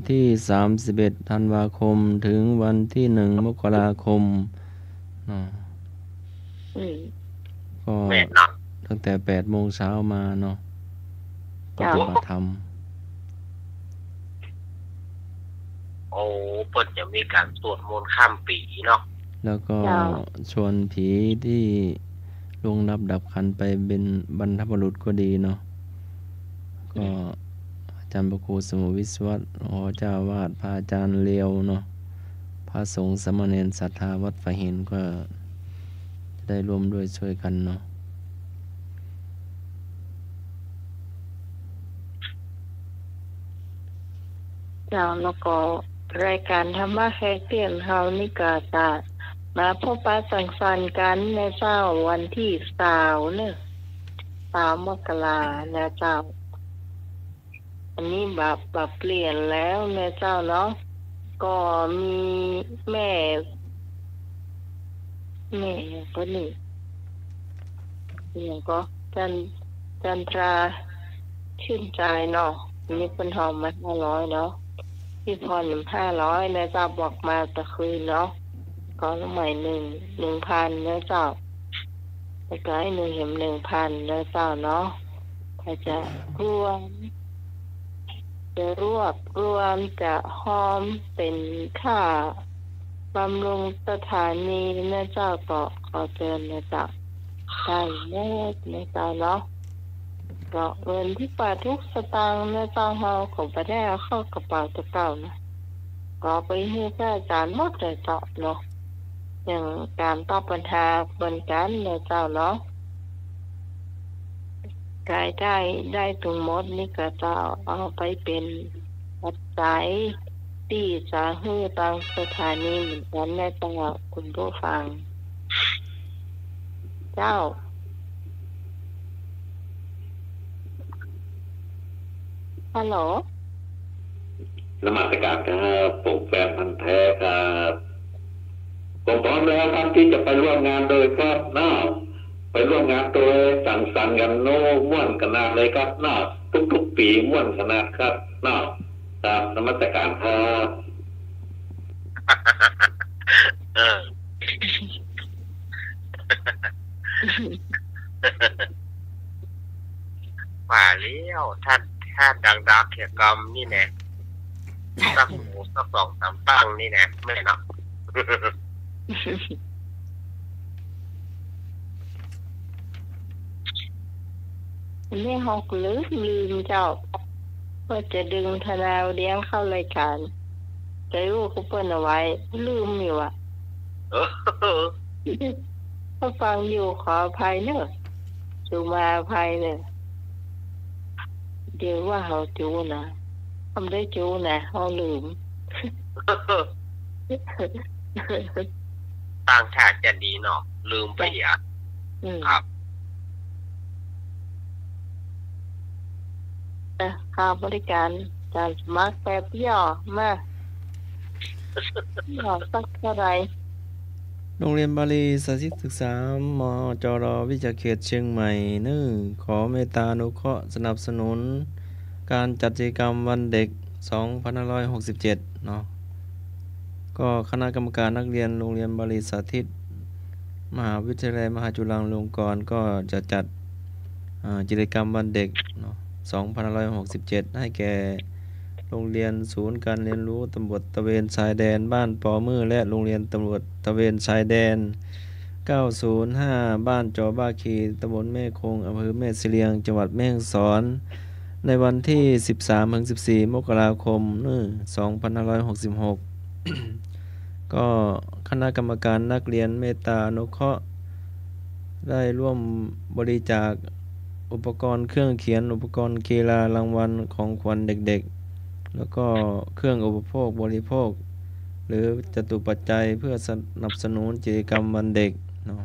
ที่31ธันวาคมถึงวันที่1มกราคมเนาะอืมก็แม่นเนาะตั้งแต่8 โมงเช้ามาเนาะปเจ้าฏิบัติธรรมโอ้เปิ่นจะมีการสวดมนต์ข้ามปีเนาะแล้วก็เจ้าชวนผีที่ล่วงลับดับขันไปเป็นบรรพบุรุษก็ดีเนาะก็อาจารย์พระครูสมุวิศวัตเจ้าวาดพระอาจารย์เลียวเนาะพระสงฆ์สามเณรศรัทธาวัดฝายหินก็ได้ร่วมด้วยช่วยกันเนาะเจ้าแล้วก็รายการธรรมะแขกเตียนเฮานี่ก็จะมาพบปะสังสรรค์กันในเช้าวันที่20เนี่ย3 มกรานะเจ้าอันนี้แบบเปลี่ยนแล้วนะเจ้าเนาะก็มีแม่ก็นี่อย่างก็จันทราชื่นใจเนาะนี่เป็นหอมมา500เนาะพี่พร500นะเจ้าบอกมาตะคืนเนาะก็ละใหม่1,000นะเจ้าแล้วก็ให้1เห็ม1,000นะเจ้าเนาะถ้าจะรวมจะรวมจะหอมเป็นค่าบำรุงสถานีนะเจ้าก็ขอเชิญนะเจ้าได้แน่นะเจ้าเนาะก็เงินที่ปาทุกสตางค์นะเจ้าเฮาของประเทศเข้ากระเป๋าตะเก่านะก็ไปให้พระอาจารย์หมดเลยเจ้าเนาะอย่างการตอบปัญหาบนกันนะเจ้าเนาะรายได้ถึงหมดนี่ก็จะเอาไปเป็นปัจจัยที่จะให้บางสถานีเหมือนกันนะเจ้าคุณผู้ฟังเจ้าฮัลโหลนมัสการครับผมแฟนพันธุ์แท้ครับผมพร้อมแล้วครับที่จะไปร่วมงานโดยครับน้าไปร่วมงานโดยสั่งสรรค์กันโน้ม่วนขนาดเลยครับน้าทุกปีม่วนขนาดครับน้าครับนมัสการครับ เออว่าแล้วท่านดังๆเกี่ยวกับนี่แน่สักหมูสัก2-3ปังนี่แน่แม่เนาะ นี่ฮอกลืมเจ้าเพื่อจะดึงธนาวเลี้ยงเข้ารายการใจรู้เขาเปิ้นเอาไว้ลืมอยู่อ่ะ เออ ถ้าฟังอยู่ขออภัยเนอะจูมาอภัยเนอะเดี๋ยวว่าเขาจูนะทำได้จูนะเขาลืม ต่างชาติจะดีเนาะลืมไปอ่ะ ครับ ค่าบริการการสมัครแบบย่อมาย่อสักเท่าไหร่ โรงเรียนบาลีสาธิตศึกษามจรวิชาเขตเชียงใหม่ขอเมตตาอนุเคราะห์สนับสนุนการจัดกิจกรรมวันเด็ก2567เนาะก็คณะกรรมการนักเรียนโรงเรียนบาลีสาธิตมหาวิทยาลัยมหาจุฬาลงกรณ์ก็จะจัดกิจกรรมวันเด็กเนาะ2567ให้แก่โรงเรียนศูนย์การเรียนรู้ตำรวจตระเวนชายแดนบ้านปอมือและโรงเรียนตำรวจตระเวนชายแดน905บ้านจอบ้าคีตำบลแม่คงอำเภอแม่เสลียงจังหวัดแม่ฮ่องสอนในวันที่13-14 มกราคม2566 ก็คณะกรรมการนักเรียนเมตตาอนุเคราะห์ได้ร่วมบริจาคอุปกรณ์เครื่องเขียนอุปกรณ์กีฬารางวัลของขวัญเด็กๆแล้วก็เครื่องอุปโภคบริโภคหรือจตุปัจจัยเพื่อสนับสนุนกิจกรรมวันเด็กเนาะ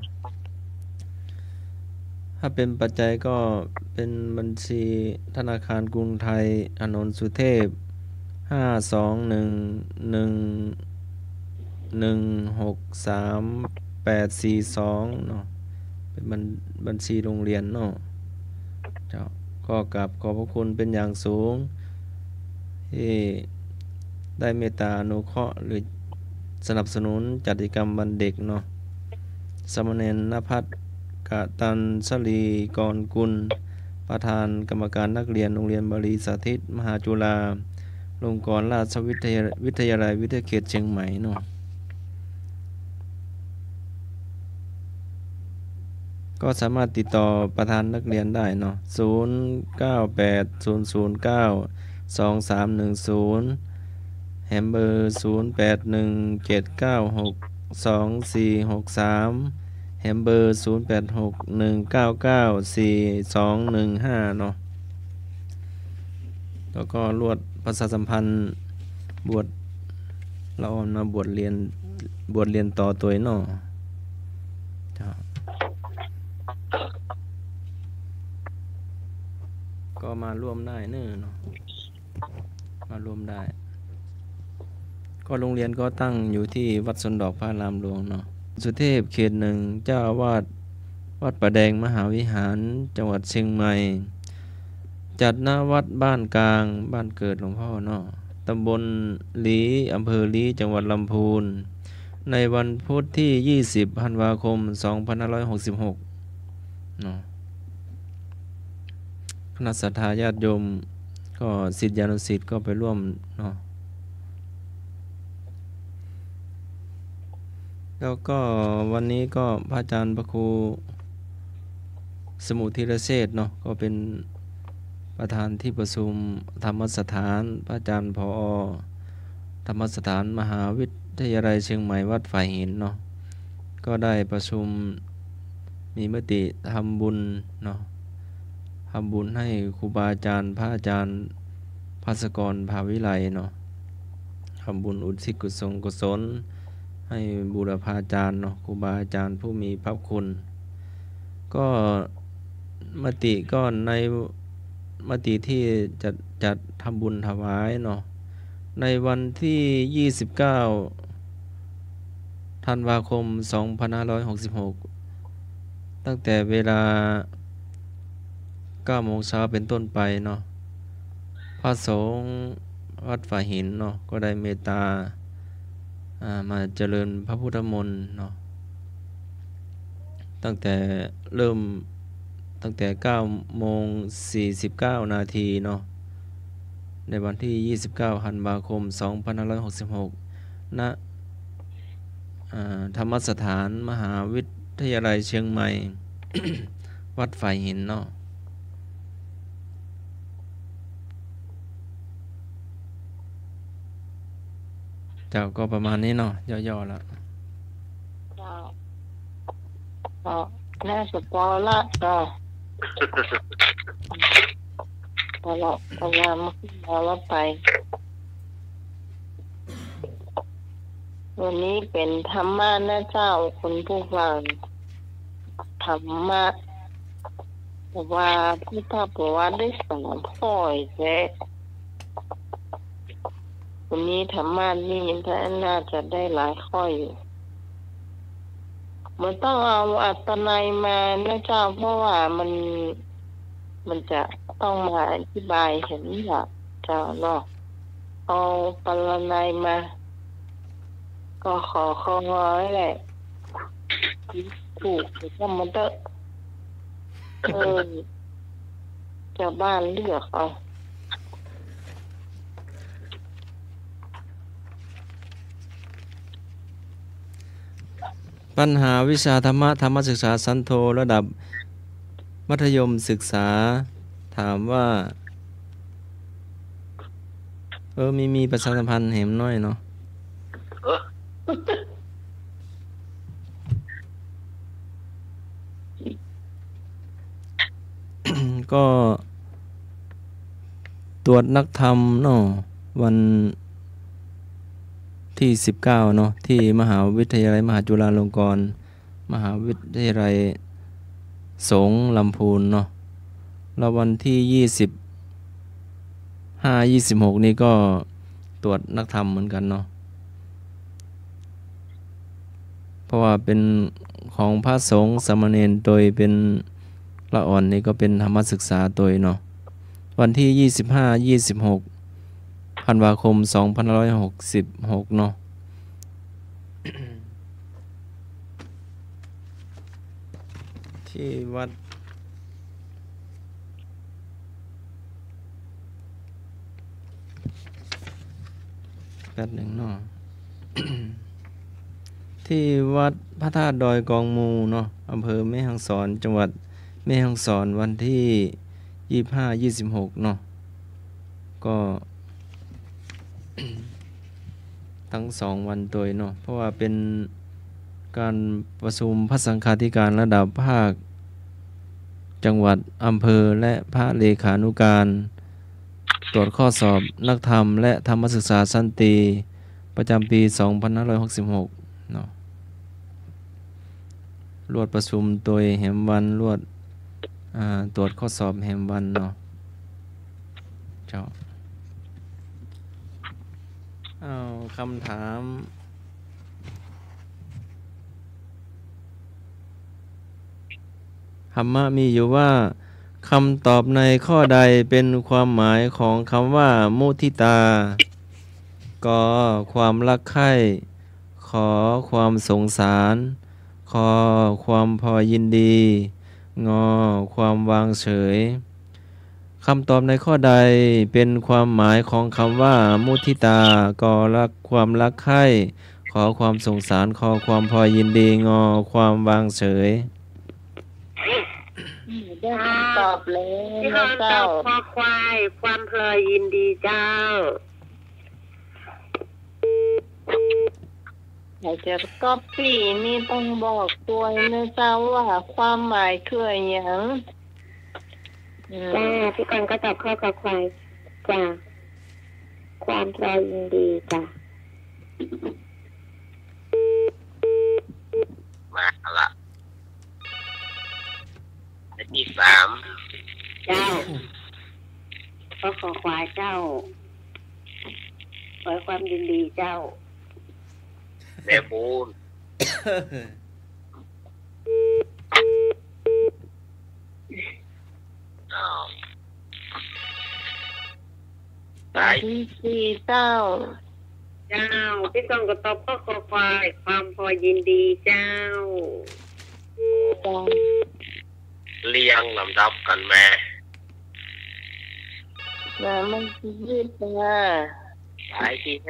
ถ้าเป็นปัจจัยก็เป็นบัญชีธนาคารกรุงไทยอานนท์สุเทพ521116382เนาะเป็นบัญชีโรงเรียนเนาะเจ้าก็กราบขอบพระคุณเป็นอย่างสูงที่ ได้เมตตาอนุเคราะห์หรือสนับสนุนจัดกิจกรรมวันเด็กเนาะสามเณรณภัทรกตัญชลีกรกุลประธานกรรมการนักเรียนโรงเรียนบาลีสาธิตมหาจุฬาลงกรณราชวิทยาลัยวิทยาเขตเชียงใหม่เนาะก็สามารถติดต่อประธานนักเรียนได้เนาะ0980092310แฮมเบอร์0817962463แฮมเบอร์0861994215เนาะแล้วก็รวดประชาสัมพันธ์บวชละอ่อนมาบวชเรียนต่อตัวเนาะก็มาร่วมได้เนาะมาร่วมได้ก็โรงเรียนก็ตั้งอยู่ที่วัดสนดอกพระรามหลวงเนาะสุเทพเขตหนึ่งเจ้าอาวาสวัดประแดงมหาวิหารจังหวัดเชียงใหม่จัดณวัดบ้านกลางบ้านเกิดหลวงพ่อเนาะตำบลลีอำเภอลีจังหวัดลำพูนในวันพุธที่20ธันวาคม2566เนาะคณะศรัทธาญาติโยมก็ศิษยานุศิษย์ก็ไปร่วมเนาะแล้วก็วันนี้ก็พระอาจารย์พระครูสมุทิรเชษฐ์เนาะก็เป็นประธานที่ประชุมธรรมสถานพระอาจารย์ผอ.ธรรมสถานมหาวิทยาลัยเชียงใหม่วัดฝ่ายหินเนาะก็ได้ประชุมมีมติทำบุญเนาะทำบุญให้ครูบาอาจารย์พระอาจารย์ภาสกรภาวิไลเนาะทำบุญอุทิศกุศลให้บูรพาจารย์เนาะครูบาอาจารย์ผู้มีพระคุณก็มติก็ในมติที่จะจัดทำบุญถวายเนาะในวันที่29ธันวาคม2566ตั้งแต่เวลา9 โมงเช้าเป็นต้นไปเนาะพระสงฆ์วัดฝ่ายหินเนาะก็ได้เมตตามาเจริญพระพุทธมนต์เนาะตั้งแต่9:49 นาทีเนาะในวันที่29ธันวาคม2566ณธรรมสถานมหาวิทยาลัยเชียงใหม่ วัดฝ่ายหินเนาะเจ้าก็ประมาณนี้เนาะย่อๆแล้วก็น่าจะพอละก็พอละพยายามพอละไปวันนี้เป็นธรรมะนะเจ้าคุณผู้ฟังธรรมะแต่ว่าพุทธประวัติได้สอนพ่อยแท้วันนี้ธรรมะนี่ท่านน่าจะได้หลายข้ออยู่มันต้องเอาอัตนัยมานะเจ้าเพราะว่ามันจะต้องมาอธิบายเห็นหลักเจ้าเนาะเอาปรนัยมาก็ขอร้อยแหละถูกหรือว่ามันเตอะชาวบ้านเลือกเอาปัญหาวิชาธรรมศึกษาชั้นโทระดับมัธยมศึกษาถามว่ามีประชาสัมพันธ์เห็มน้อยเนาะก็ตรวจนักธรรมเนาะวันที่19เนาะที่มหาวิทยาลัยมหาจุฬาลงกรณ์มหาวิทยาลัยสงฆ์ลำพูนเนาะแล้ววันที่25-26นี้ก็ตรวจนักธรรมเหมือนกันเนาะเพราะว่าเป็นของพระสงฆ์สามเณรโดยเป็นละอ่อนนี่ก็เป็นธรรมศึกษาโดยเนาะวันที่25-26พ ธันวาคม2566เนาะ ที่วัดแป๊บหนึ่งเนาะ ที่วัดพระธาตุดอยกองมูเนาะอำเภอแม่ฮ่องสอนจังหวัดแม่ฮ่องสอนวันที่25-26เนาะก็ ทั้ง2วันตัวเนาะเพราะว่าเป็นการประชุมพระสังฆาธิการระดับภาคจังหวัดอำเภอและพระเลขานุการตรวจข้อสอบนักธรรมและธรรมศึกษาชั้นตรีประจำปี2566เนาะรวดประชุมโดยแหมวันรวดตรวจข้อสอบแหมวันเนาะเจ้าคำถามธรรมะมีอยู่ว่าคำตอบในข้อใดเป็นความหมายของคำว่ามุทิตากความรักใคร่ขอความสงสารคอความพอยินดีงอความวางเฉยคำตอบในข้อใดเป็นความหมายของคำว่ามุทิตากรักความรักใคร่ขอความสงสารคอความพอยินดีงอความวางเฉยได้คำตอบแล้ว ที่เขาตอบคอควายความเพลินยินดีเจ้าอยากจะก๊อปปี้นี่ต้องบอกตัวนะเจ้าว่าความหมายคืออย่างจ้าพี่กรก็ตอบข้อควายจ้าความเพลินยินดีจ้ามาละอันที่3เจ้าข้อควายเจ้าขอความยินดีเจ้าแม่บูนที่4เจ้าพี่กองก็ตอบข้อควายความพอยินดีเจ้าเรียงลำดับกันแม่มันยืดมาสายที่5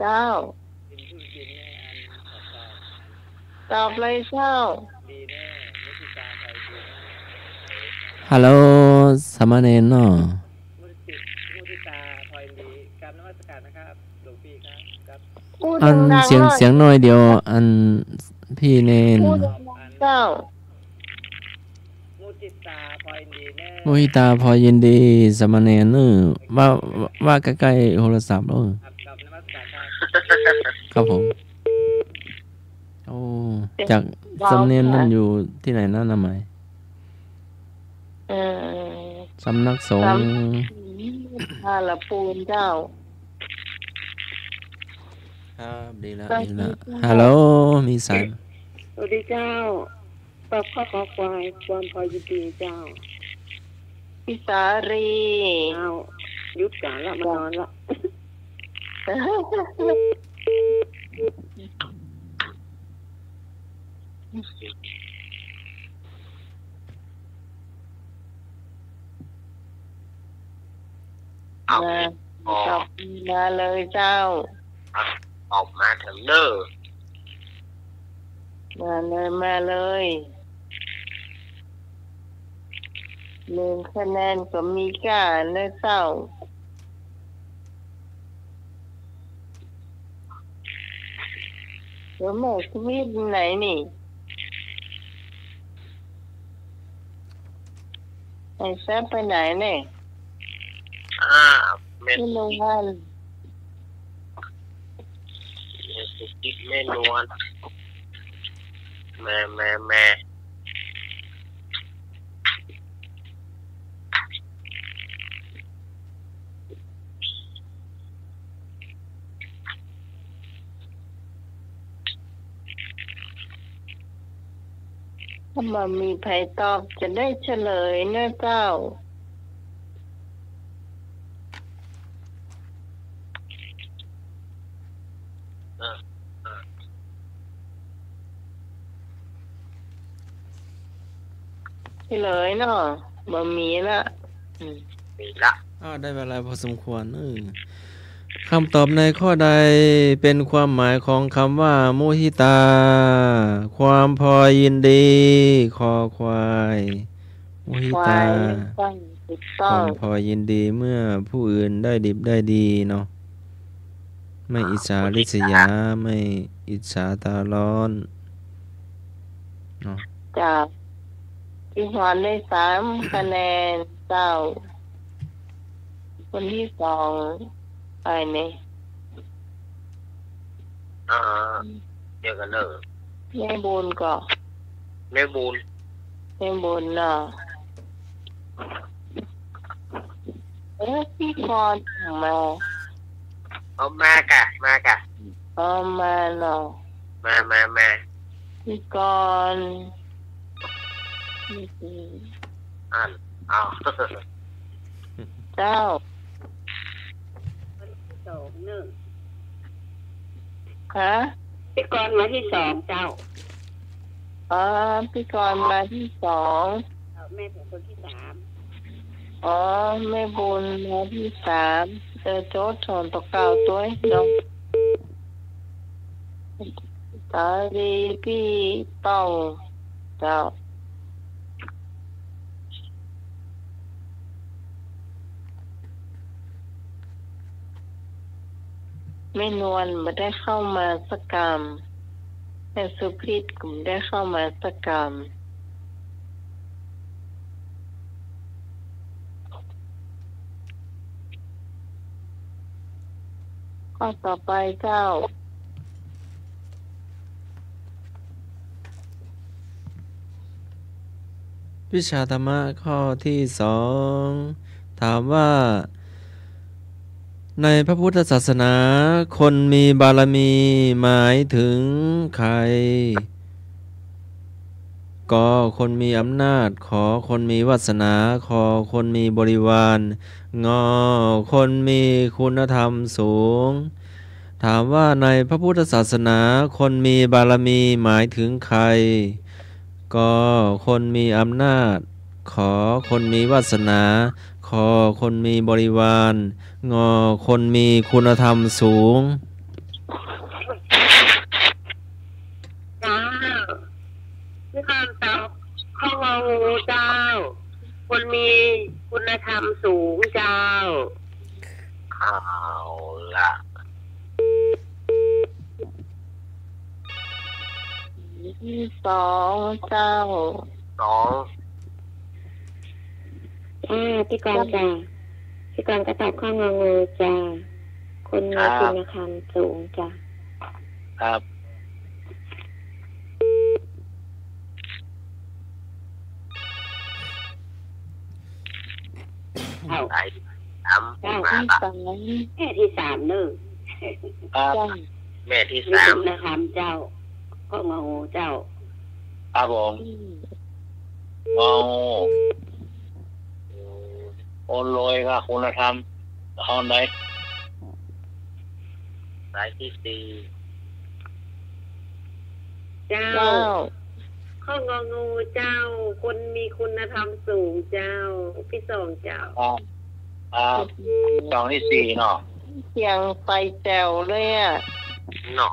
เจ้าตอบเลยเจ้าฮัลโหลสามเณรเนาะมุทิตาพลอยดีกราบนมัสการนะครับหลวงพี่ครับอันเสียงน้อยเดียวอันพี่เนนเจ้ามุทิตาพลอยดีแน่มุทิตาพอยินดีสามเณรว่าใกล้ๆโทรศัพท์กับนมัสการครับผมโอ้จากสำเนียงนั่นอยู่ที่ไหนนั่นนะไหมสำนักสงฆ์ท่าละปูนเจ้าครับดีแล้วฮัลโหลมีสายสวัสดีเจ้าตอบข้อควายความพอยินดีเจ้าพิสารียุดการละมานอนละมาเลยเจ้าออกมาถึงเนอมาเลย1คะแนนก็มีก้านะเจ้าเดี๋ยวแม่ชีวิตไหนนี่ไอ้แซ่บไปไหนเนี่ยไม่ลงบ้านคิดไม่นวลแม่ถ้ามามีภัยตอบจะได้เฉลยนะเจ้า เออ ที่เลยเนาะบ่มีละมีละ ได้เวลาพอสมควรคำตอบในข้อใดเป็นความหมายของคำว่ามุทิตาความพอยินดีคอควายมุทิตาความพอยินดีเมื่อผู้อื่นได้ดิบได้ดีเนาะไม่อิจฉาริษยาไม่อิจฉาตาร้อนเนาะจากที่หอนได้3คะแนนเจ้าคนที่2ไปนี่เดี๋ยวกันเนอะแม่บุญก็แม่บุญเนาะพี่พรมามากะมาเนาะมาพี่กรเอาเจ้าคะพี่กรมาที่2เจ้าพี่กรมาที่2แม่เป็นคนที่3แม่บุญมาที่3โจ๊ดชนตกเก่าตัวน้องตาดีพี่ต้องเจ้าแม่นวลไม่ได้เข้ามาสักกรรมแม่สุพิษก็ไม่ได้เข้ามาสักกรรมข้อต่อไปเจ้าวิชาธรรมะข้อที่2ถามว่าในพระพุทธศาสนาคนมีบารมีหมายถึงใครกคนมีอำนาจขอคนมีวาสนาคอคนมีบริวารงอคนมีคุณธรรมสูงถามว่าในพระพุทธศาสนาคนมีบารมีหมายถึงใครกคนมีอำนาจขอคนมีวาสนาคอคนมีบริวารงอคนมีคุณธรรมสูงนี่คำตอบข้ององูเจ้าคนมีคุณธรรมสูงเจ้าเอาละที่2เจ้าพี่กรจ้าพี่กรก็ตอบข้ององูจ้าคนมีคุณธรรมสูงจ้าครับแม่ที่3นึงแม่ที่3นะครับเจ้าข้ององูเจ้าครับผมโอนลอยค่ะคุณธรรมเอาไหนสายที่4เจ้าข้ององูเจ้าคนมีคุณธรรมสูงเจ้าพี่2เจ้า2ที่4เนาะเสียงไฟแจ๋วเลยอ่ะเนาะ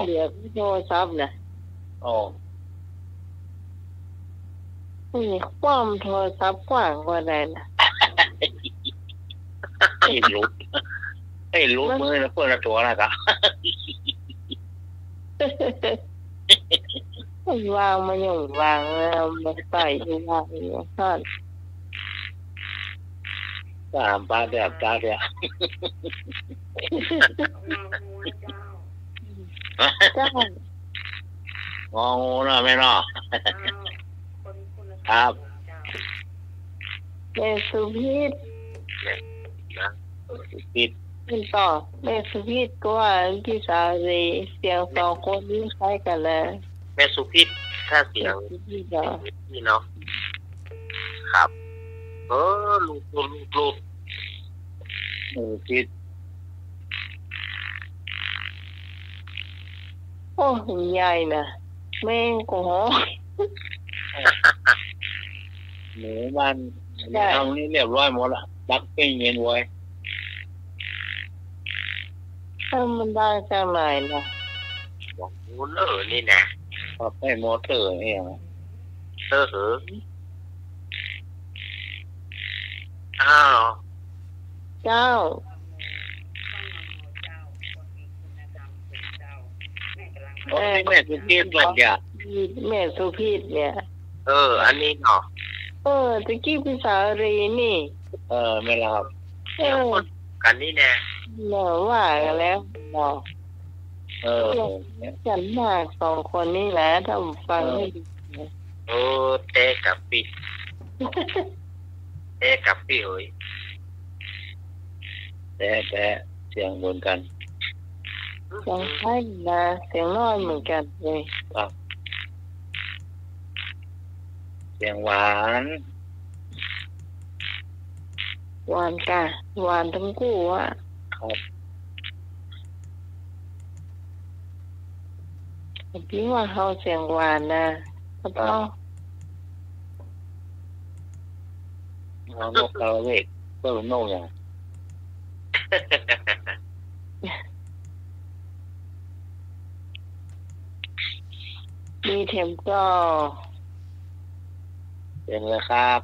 เหลือโทรศัพท์นะความโทรศัพท์กว้างกว่าใดนะให้รู้มือนะเพื่อนตัวนะครับวางมาอย่างวางแล้วมาใส่วางอย่างนั้น3 บาทแบบตาเดียวงองูนะแม่เนาะครับแม่สุพิษเป็นต่อแม่สุพิษก็ว่าพี่สาวเลยเสียง2คนนี้คล้ายกันเลยแม่สุพิษถ้าเสียงนี่เนาะครับลูก คิด โอ้ใหญ่นะแม่งก็หอ หมูมันทำนี่เรียบร้อยหมดละรักปิ้งเย็นไว้ ถ้ามันได้จากไหนนะ บอกหมูเนอนี่นะพอให้มอเตอร์เองเตอร์เหรออ้าว เจ้า โอ้ยแม่ทุกทีก่อนอย่า แม่สุพีษเนี่ย อันนี้เนาะ ตะกี้พี่สาวรีนี่ ไม่ละครับ เออ กันนี่แน่ เนาะว่ากันแล้วเนาะ เนี่ย ฉันมากสองคนนี่แหละถ้าฟังให้ดี เตะกับปีเตะกับปีเฮ้ยแต่เสียงเหมือนกัน เสียงไห้นะเสียงน้อยเหมือนกันเลย เสียงหวาน หวานกะหวานทั้งคู่อ่ะ ครับ พี่ว่าเขาเสียงหวานนะเขาต้อง น้องนกกระเวกก็เป็นนกอย่าง มีเทมก็ เป็นเลยครับ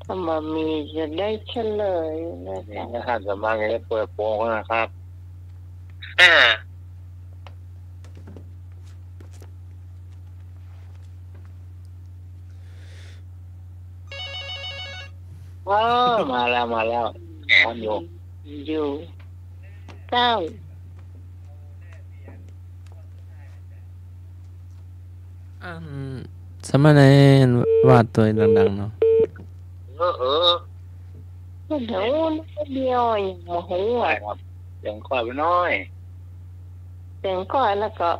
ถ้ามามีจะได้เฉลยนะ นี่ จ๊ะ นะครับสำหรับจะเปิดโปงนะครับมาแล้วทำอยู่ อยู่เก้า สมณเณรวาดตัวดังๆเนาะ เดี๋ยวเดียวอย่างโมโห ใช่ อ่ะ ครับเสียงค่อยไปน้อย เสียงก่อนแล้วก็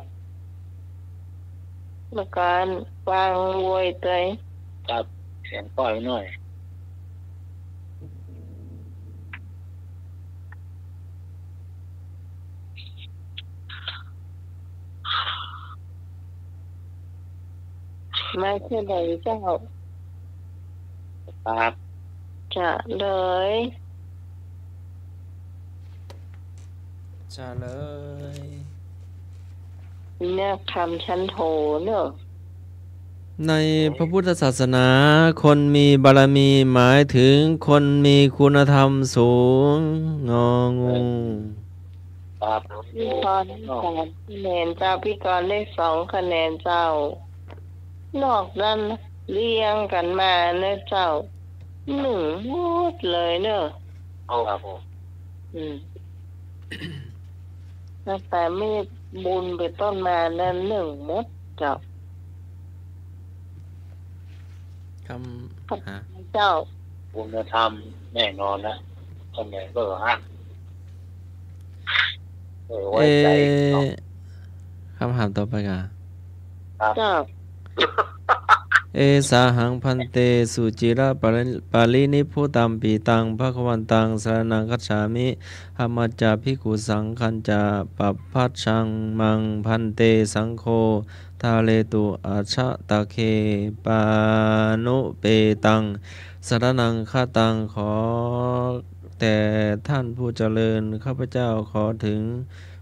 วางโวยเตย ครับเสียงค่อยไปน้อย ไม่เฉลยเจ้า ครับ จะเลย จะเลย เนี่ยคำชั้นโทเนอะ ในพระพุทธศาสนา คนมีบารมีหมายถึงคนมีคุณธรรมสูงงองู ครับ พี่กรณ์ได้3 คะแนนเจ้าพี่กรณ์ได้2 คะแนนเจ้า นอกนั้นเรียงกันมาเนอะเจ้า1 หมดเลยเนอะ ครับผม ตั้งแต่ไม่บุญไปต้นมานั้น1 หมดเจ้า คำฮะ เจ้า คุณธรรมแน่นอนนะคนไหนก็ฮะไว้ใจ คำถามต่อไปกัน เจ้า เอสาหังพันเตสุจิระปาลินิพุตัมปีตังภคะวันตังสรณังคัจฉามิหัมมัจจาภิกขุสังคัญจาปัปพัชชังมังพันเตสังโฆทาเลตุอาชะตะเคปานุเปตังสรณังฆาตังขอแต่ท่านผู้เจริญข้าพเจ้าขอถึง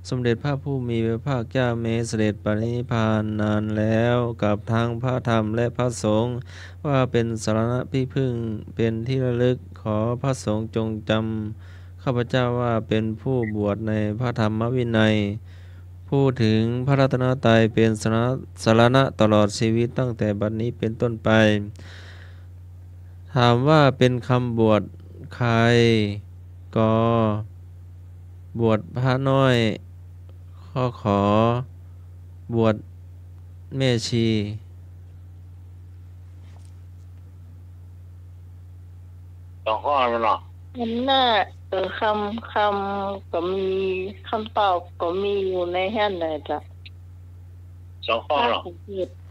สมเด็จพระผู้มีพระภาคเจ้าเมเสด็จปรินิพพานนานแล้วกับทางพระธรรมและพระสงฆ์ว่าเป็นสรณะที่พึ่งเป็นที่ระลึกขอพระสงฆ์จงจำข้าพเจ้าว่าเป็นผู้บวชในพระธรรมวินัยผู้ถึงพระรัตนตรัยเป็นสรณะตลอดชีวิตตั้งแต่บัดนี้เป็นต้นไป ถามว่าเป็นคำบวชใครก็บวชพระน้อยข้อขอบวชแม่ชี 2 ข้อแล้วเนาะ คำหน้าคำก็มีคำตอบก็มีอยู่ในแห่นเลยจ้ะ 2 ข้อเนาะ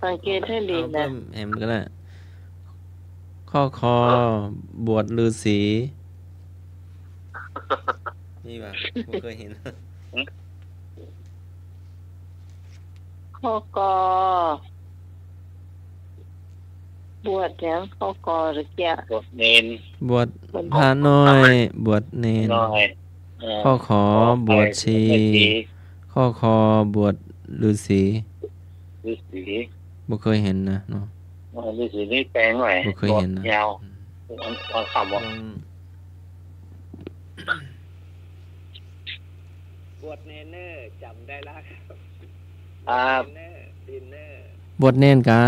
สังเกตให้ดี เอา นะ เพิ่มแอมก็ได้ข้อคอบวชฤาษี นี่ป่ะบ่เคยเห็น ข้อกอบวชยังข้อกอหรือแก่ บทเนน บวชพระน้อยบวชเนน น้อยเ ข้อขอบวชชี ไม่ดี ข้อคอบวชฤาษี ฤาษี บ่เคยเห็นนะเนาะ ฤาษีนี่แปลงหน่อย บ่เคยเห็นนะ ยาววันคำว่า บวชเนเนอร์จำได้ละครับ ครับ เนเนอร์ดินเนอร์ บวชเนนกะ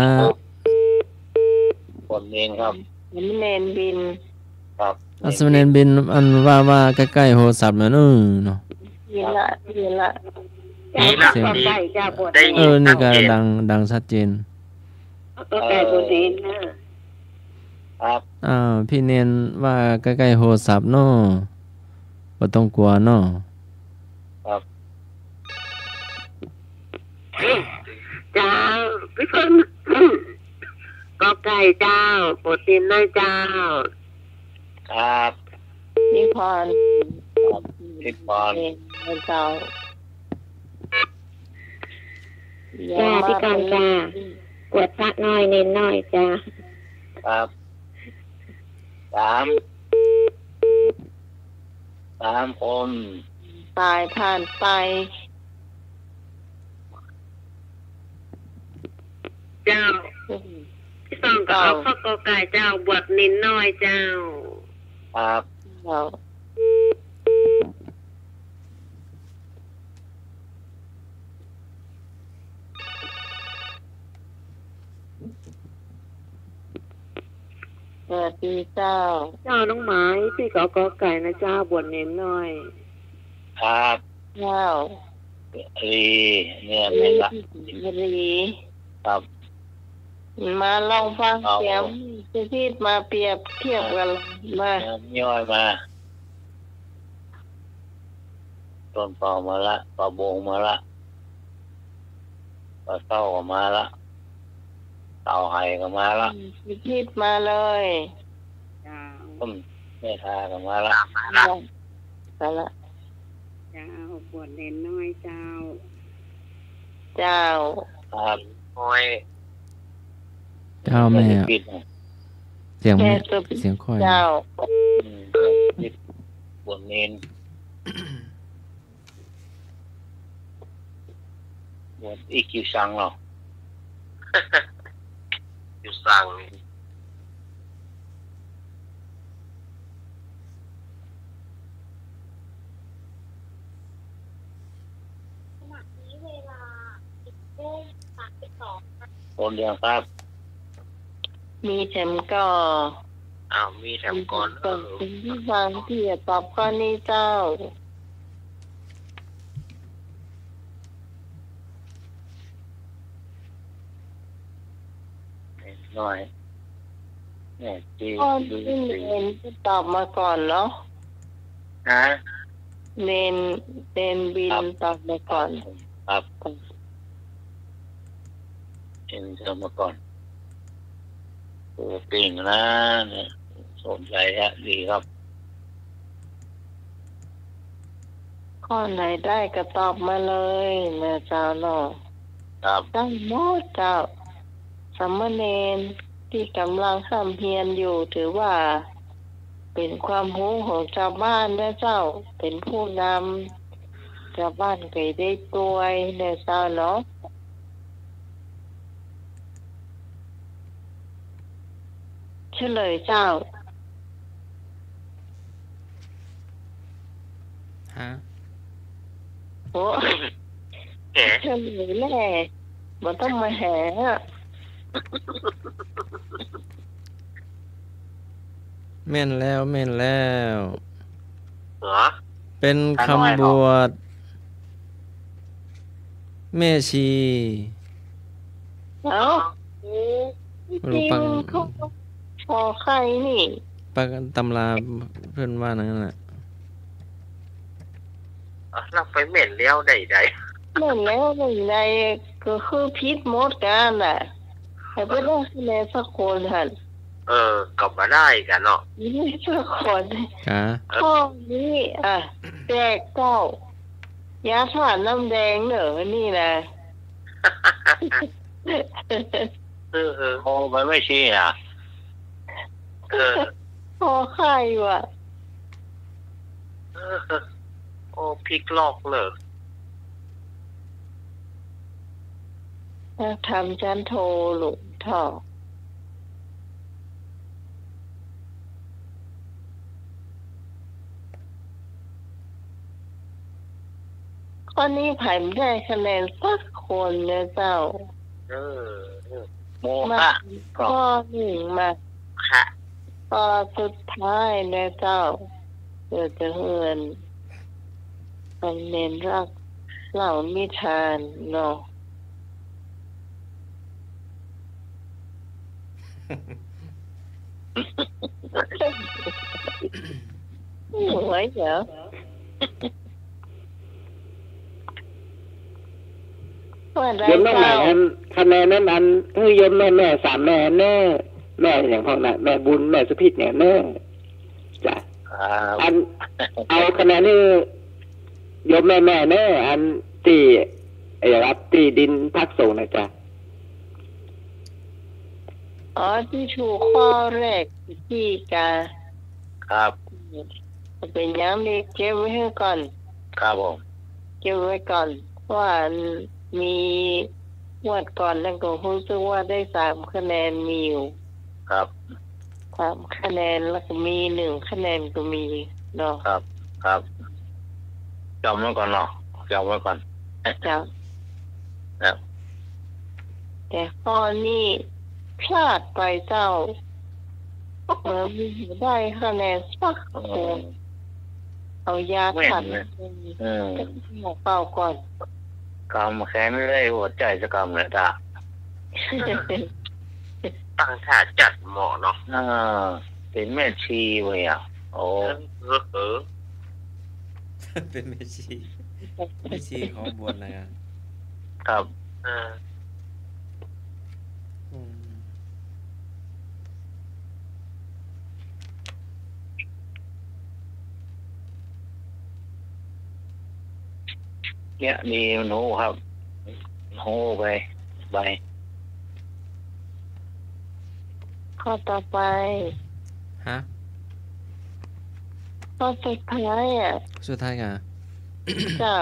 บทเนนครับ มันเนนบิน ครับ อัศมเนนบินอันว่าใกล้ๆโหสัตว์มันเนาะ ยินละยินละ ดีละ เสียง ดี ไก่จ้าบวช ได้ เอ ยิน อนี่ก็ ชัดเจน ดังชัดเจน ก็ไก่บวชเองนะ ครับ พี่เนนว่าใกล้ๆโหสัตว์เนาะบ่ต้องกลัวเนาะ เจ้าพี่คนก็ไก่เจ้าบวชเองนะเจ้า ครับ นิพร นิพร เนนเจ้า จ้าพี่กรจ้าบวชพระน้อยเน้นน้อยจ้า ครับสามคน ตายผ่านไป เจ้าพี่ต้องก็เอาข้อกอไก่เจ้าบวชเน้นน้อยเจ้า ครับ เราสวัสดีเจ้า เจ้าน้องไม้พี่ก็กอไก่นะเจ้าบวชเน้นน้อย ครับ เจ้า รีเนี่ยไม่ละ รี ครับ มาลองฟังเสียงจะพีดมาเปรียบเทียบกันมา ย่อยมาต้นเป่ามาละปลาโบงมาละปลาเต้าก็มาละเต่าไห่ก็มาละ จะพีดมาเลย เจ้า ต้มแม่ทาก็มาละ มาละ ไปละ เจ้าบวชเน้นน้อยเจ้า เจ้า ครับ โอ้ย เจ้าแม่ ปิด เสียง แม่ แม่ สุด เสียงค่อย เจ้า ปิดบนเนนบนอีคิวซังเหรอ อยู่สั่ง คนเดียวครับ มีแถมก็ อ้าวมีแถมก่อน ส่งถึงที่ฟังที่จะตอบข้อนี้เจ้า หน่อยเนี่ยจี ข้อ ดู ที่ สี เนนที่ตอบมาก่อนเนาะ ฮะ เนนบินตอบมาก่อน ครับเอ็นเธอมาก่อนตัวเก่งนะเนี่ยสนใจฮะดีครับ ข้อไหนได้ก็ตอบมาเลยแม่เจ้าเนาะ ครับ ได้หมดเจ้าสามเณรที่กำลังห้ามเพียรอยู่ถือว่า เป็นความรู้ของชาวบ้านนะเจ้า เป็นผู้นำชาวบ้านเคยได้ตัวในเจ้าเนาะเฉลยเจ้า ฮะ โอ้ แหม เฉลยแน่มันต้องมาแหอะ แม่นแล้ว เหรอ เป็นคำบวชแม่ชี เอ้าจริงเขาพอใครนี่ ปากตำราเพื่อนว่านั่นแหละ เราไปเหม็นเลี้ยวใด เหมือนแล้วหนึ่งในก็คือพิษมดกันน่ะให้ไปได้คะแนนสักคนหัน กลับมาได้กันเนาะ นี่เพื่อคน กะ ข้อนี้แจกเก้ายาถานน้ำแดงเหนอนี่นะ โอ้มันไม่ชี้อ่ะพอไข่ว่ะ โอ้พลิกลอกเลย ทำฉันโทรหลุมท่อข้อนี้ผ่านได้คะแนนสักคนเนี่ยเจ้า โม มา คะ ข้อหนึ่งมา ค่ะ ข้อสุดท้ายเนี่ยเจ้าเดี๋ยวจะเฮือนเป็นเน้นรักเล่านิทานเนาะ หัวเหรอว่าได้ ยมแม่ไหน เจ้า อันคะแนนนั้นอันคือยมแม่สามแม่แน่แม่อย่างพวกนั้นแม่บุญแม่สุพิษเนี่ยแน่จ้ะอันเอาคะแนนนี่ยมแม่แน่อันที่รับที่ดินพักส่งนะจ๊ะ อ๋อที่ถูกข้อแรกที่กา ครับ เป็นยังดีเก็บไว้ให้ก่อน ครับผม เก็บไว้ก่อนว่ามีงวดก่อนนั่นก็รู้สึกว่าได้3 คะแนนมีอยู่ ครับ 3 คะแนนแล้วก็มี1 คะแนนก็มีเนาะ ครับครับจำไว้ก่อนเนาะจำไว้ก่อน จ้ะ ครับ แต่ข้อนี้พลาดไปเจ้ามีได้คะแนนสักคนเอายาขัดหมอเป่าก่อน กำแขนไม่ได้หัวใจจะกำเลยจ้ะตั้งท่าจัดหมอเนาะเป็นแม่ชีเว้ยอ่ะโอ้เป็นแม่ชีของบวชอะไรอ่ะ ครับเนี่ยดีหนูครับหนูไป ข้อต่อไป ฮะ ข้อสุดท้ายสุดท้ายกะ เจ้า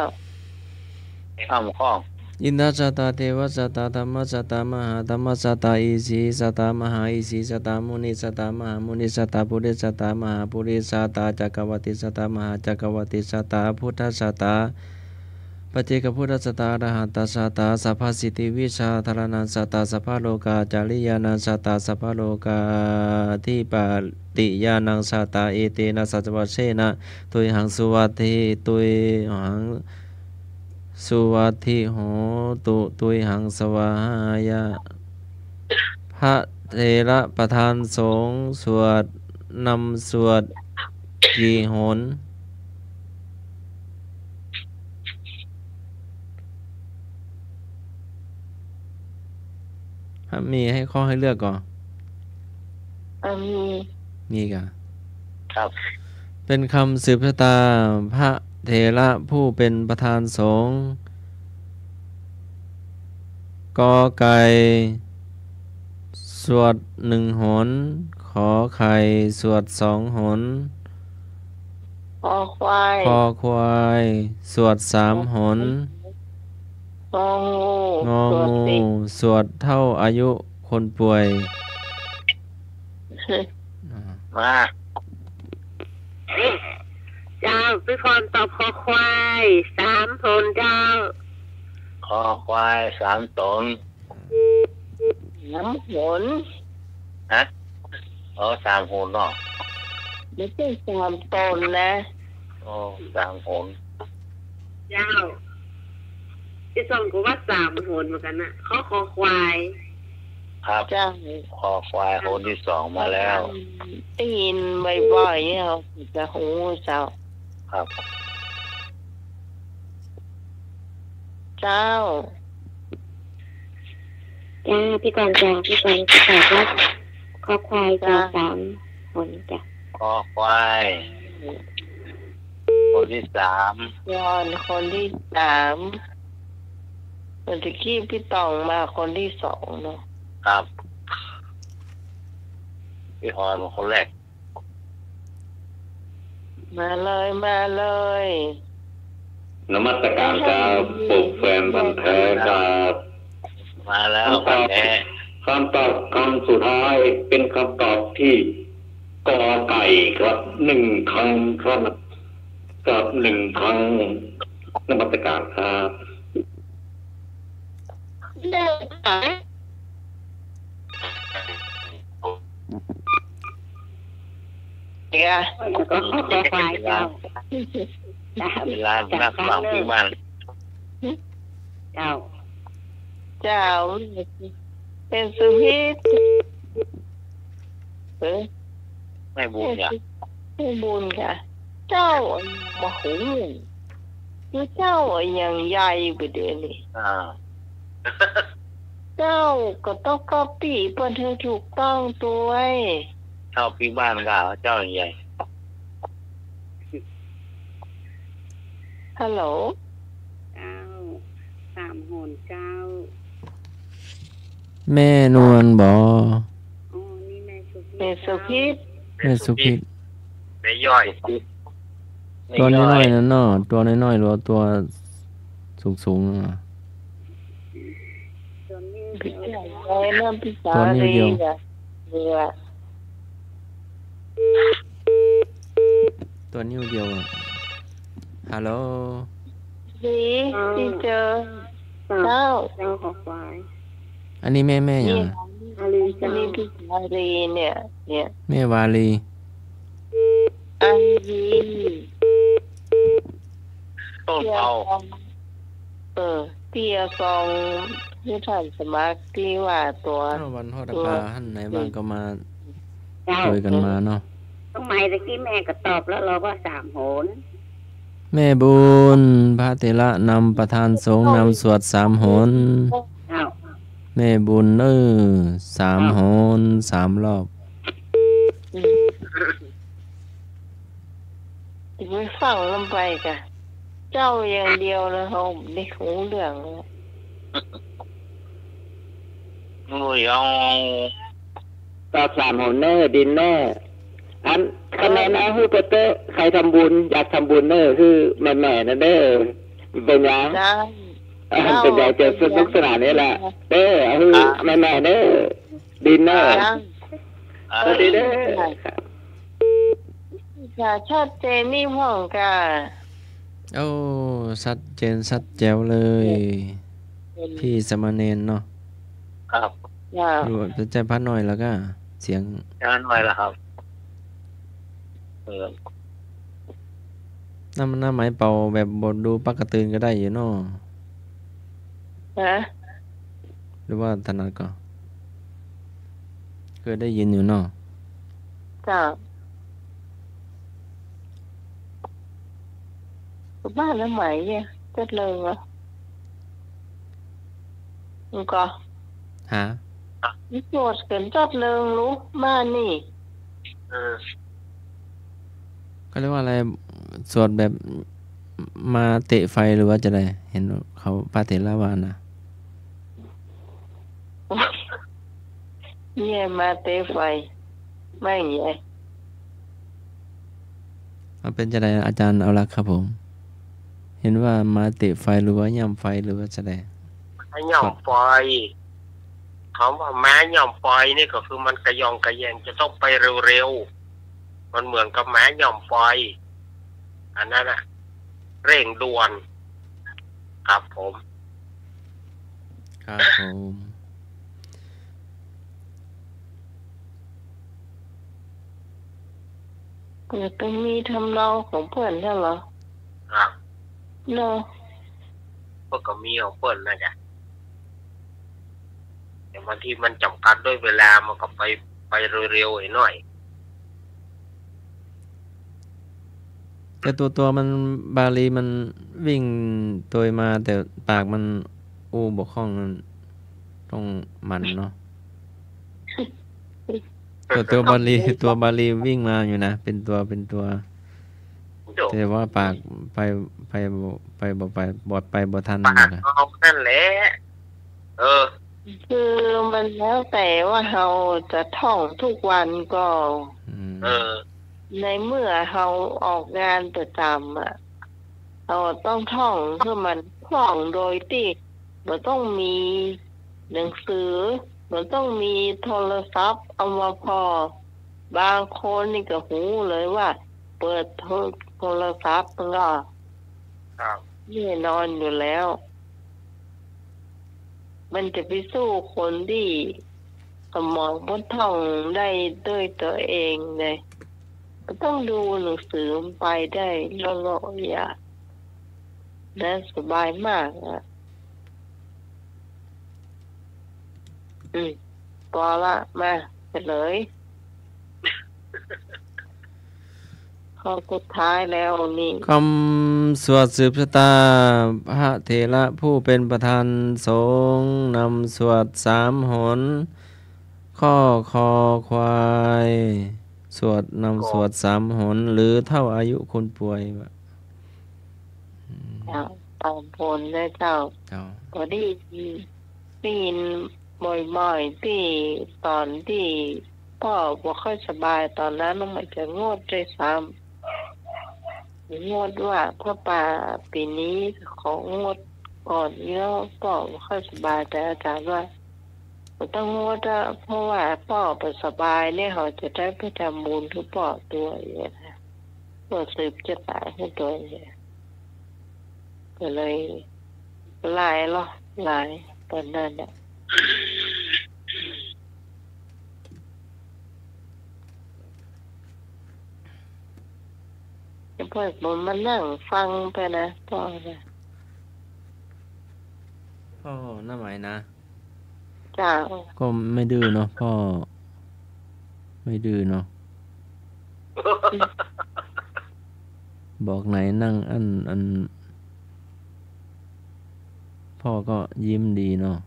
ข้ามข้อง อินทสัตตาเทวสัตตาธรรมสัตตามหาธรรมสัตตาอิสิสัตตามหาอิสิสัตตามุนิสัตตามหามุนิสัตตาปุริสัตตามหาปุริสัตตาจักรวัติสัตตามหาจักรวัติสัตตาพุทธสัตตาปัจเจกพุทธสัตตาอรหัตตสัตตาสัพพสิทธิวิชาธารนัสสัตตาสัพพโลกาจาริยานัสสัตตาสัพพโลกาทิปาติยานังสัตตาเอเตนะสัจวัชเชนะตุยหังสุวัตถิตุยหังสุวัตถิโหตุตุยหังสวายะพระเถระประธานสงฆ์สวดนำสวดกี่หนมีให้ข้อให้เลือกก่อนมีกะ ครับ เป็นคำสืบชะตาพระเถระผู้เป็นประธานสงฆ์กอไก่สวด1 หนขอไข่สวด2 หนคอควาย คอควายสวด3 หนงองูสวดเท่าอายุคนป่วยมา เจ้าพี่พรตอบคอควาย3 ตนเจ้าคอควาย3 ตนน้ำหนฮะ3 หนเนาะไม่ใช่3 ตนนะ3 หนเจ้าที่ส่งกูว่า3 หนเหมือนกันนะคอควายครับเจ้าคอควายหนที่2มาแล้วได้ยินบ่อยๆเนี่ยจะหูเจ้าครับเจ้าพี่กรณ์จ้าพี่กรณ์ตอบว่าค อควายจ้ะ3 หนจ้ะ คอควายคนที่สาม ยอนคนที่3เมื่อกี้พี่ตองมาคนที่2เนาะ ครับพี่ฮอนคนแรก มาเลย นมัสการครับปลุกแฟนพันธุ์แท้ครับ มาแล้วพันแท้ คำตอบคำสุดท้ายเป็นคำตอบที่กอไก่ครับ1 ครั้งครับกับ1 ครั้งนมัสการครับ เลิกขาย แล้วก็ขอควายเจ้าจ้ะ เวลานักฟังพี่มัน เจ้า เจ้าเป็นสุพิษไม่บุญเนี่ย ไม่บุญค่ะ เจ้ามาหุงคือเจ้าอย่างใหญ่ไปเดี๋ยวนี้ เจ้าก็ต้องก๊อปปี้เพื่อให้ถูกต้องตัว ชอบพี่บ้านก็เจ้าใหญ่ ฮัลโหล เจ้า3 หนเจ้า แม่นวลบ่ อ๋อนี่แม่สุพิษ เมสุพิษ แม่สุพิษ ไม่ย่อย ตัวน้อยๆนั่นเนาะตัวน้อยๆหรือว่าตัวสูงๆเนาะ ตัวนี้ พี่ เดียว ใหญ่เลยน้ำพี่สาลีอ่ะนี่แหละ ตัวนิ้วเดียวอะฮัลโหล ดีที่เจอ เจ้า เจ้า ขอควาย อันนี้แม่หยัง อาลี อันนี้พี่สาลีเนี่ย แม่วาลี อันดี ต้น เตีย เผา ซองเตียซองที่ท่านสมัครที่ว่าตัว วันฮอดปลาหันไหนบ้างก็มา เจ้า ช่วยกันมาเนาะ ต้องหมายตะกี้แม่ก็ตอบแล้วเราก็3 หน แม่บุญพระเถระนำประธานสงฆ์นำสวด3 หน เจ้า แม่บุญ3 หน3 รอบ ถึงไม่ฟังลำไปกะเจ้าอย่างเดียวนะเขาได้หูเรื่องเลย งูยอง ตอบ3 หนเนอดินเนออันคะแนนฮือเปเตอร์ใครทำบุญอยากทำบุญเนอคือแม่ๆนะเด้อเป็นยัง ได้ เป็นอย่างเจอสนุกสนานนี่แหละเด้อคือแม่ๆเด้อดินเนอ ได้ สวัสดีเด้อ จะชัดเจนนี่พ่องกะ โอ้ชัดเจนชัดแจ๋วเลย พี่สมณเณรเนาะ ครับ อยาก อยู่จะใจพัดหน่อยแล้วก็เสียง งานไว้แล้วครับน้ำไหมเป่าแบบบทดูปักกระตือนก็ได้อยู่เนาะ ฮะ หรือว่าถนัดก็เคยได้ยินอยู่เนาะ จ้าบ้านแล้วไหมเนี่ยจัดเลยเหรอมึงก็ หา นี่โจทย์เกินจัดเลยรู้บ้านนี่ ก็เรียกว่าอะไรสวดแบบมาเตะไฟหรือว่าจะได้เห็นเขาพระเถระวานะ เนี่ยมาเตะไฟไม่ใหญ่ มันเป็นจะได้อาจารย์เอาละครับผม เห็นว่ามาเตะไฟหรือว่าย่ำไฟหรือว่าจะได้ หย่อมปล่อยคำว่าม้าหย่อมปล่อยนี่ก็คือมันกระยองกระแยงจะต้องไปเร็วๆมันเหมือนกับม้าหย่อมปล่อยอันนั้นอะเร่งด่วนครับผม ครับผม เกิดเป็นมีทำนองของเพื่อนใช่เหรอ ครับ เนาะ พวกก็มีของเปิ้นนะจ๊ะแต่บางทีมันจำกัดด้วยเวลามันก็ไปเร็วๆหน่อย แต่ตัวมันบาลีมันวิ่งตัวมาแต่ปากมันอู้บกคล่องมันต้องมันเนาะ ตัวบาลีตัวบาลีวิ่งมาอยู่นะเป็นตัวแต่ว่าปากไปบ่ทัน ปาก นะ เอานั่นแหละคือมันแล้วแต่ว่าเราจะท่องทุกวันก็ในเมื่อเราออกงานประจำอ่ะเราต้องท่องเพื่อมันคล่องโดยที่มันต้องมีหนังสือมันต้องมีโทรศัพท์เอามาพอบางคนนี่ก็หูเลยว่าเปิดโทรศัพท์มันก็แน่นอนอยู่แล้วมันจะไปสู้คนที่สมองบนท่องได้ด้วยตัวเองเลยก็ต้องดูหนังสือไปได้ละๆอย่าและสบายมากอ่ะพอละมาเฉลยข้อสุดท้ายแล้วนี่คำสวดสืบชะตาพระเถระผู้เป็นประธานสงฆ์นำสวด3 หนข้อคอควายสวด3 หนหรือเท่าอายุคนป่วยตอนพลได้เจ้าพอดียินบ่อยๆที่ตอนที่พ่อบ่ค่อยสบายตอนนั้นมันจะงดด้วยซ้ำงดว่าพ่อป่าปีนี้ของงดก่อนแล้วพ่อบ่ค่อยสบายแต่อาจารย์ว่าต้องงดเพราะว่าพ่อไปสบายเนี่ยเขาจะได้ไปทำบุญทุกพ่อตัวอย่างเงี้ยพ่อสืบจะตายให้ตัวอย่างเงี้ยก็เลยหลายตอนนั้นเนี่ยพ่อผมมานั่งฟังไปนะพ่อนะพ่อน่าหมายนะจ้าก็ไม่ดื้อเนาะพ่อไม่ดื้อเนาะบอกไหนนั่งอันพ่อก็ยิ้มดีเนาะ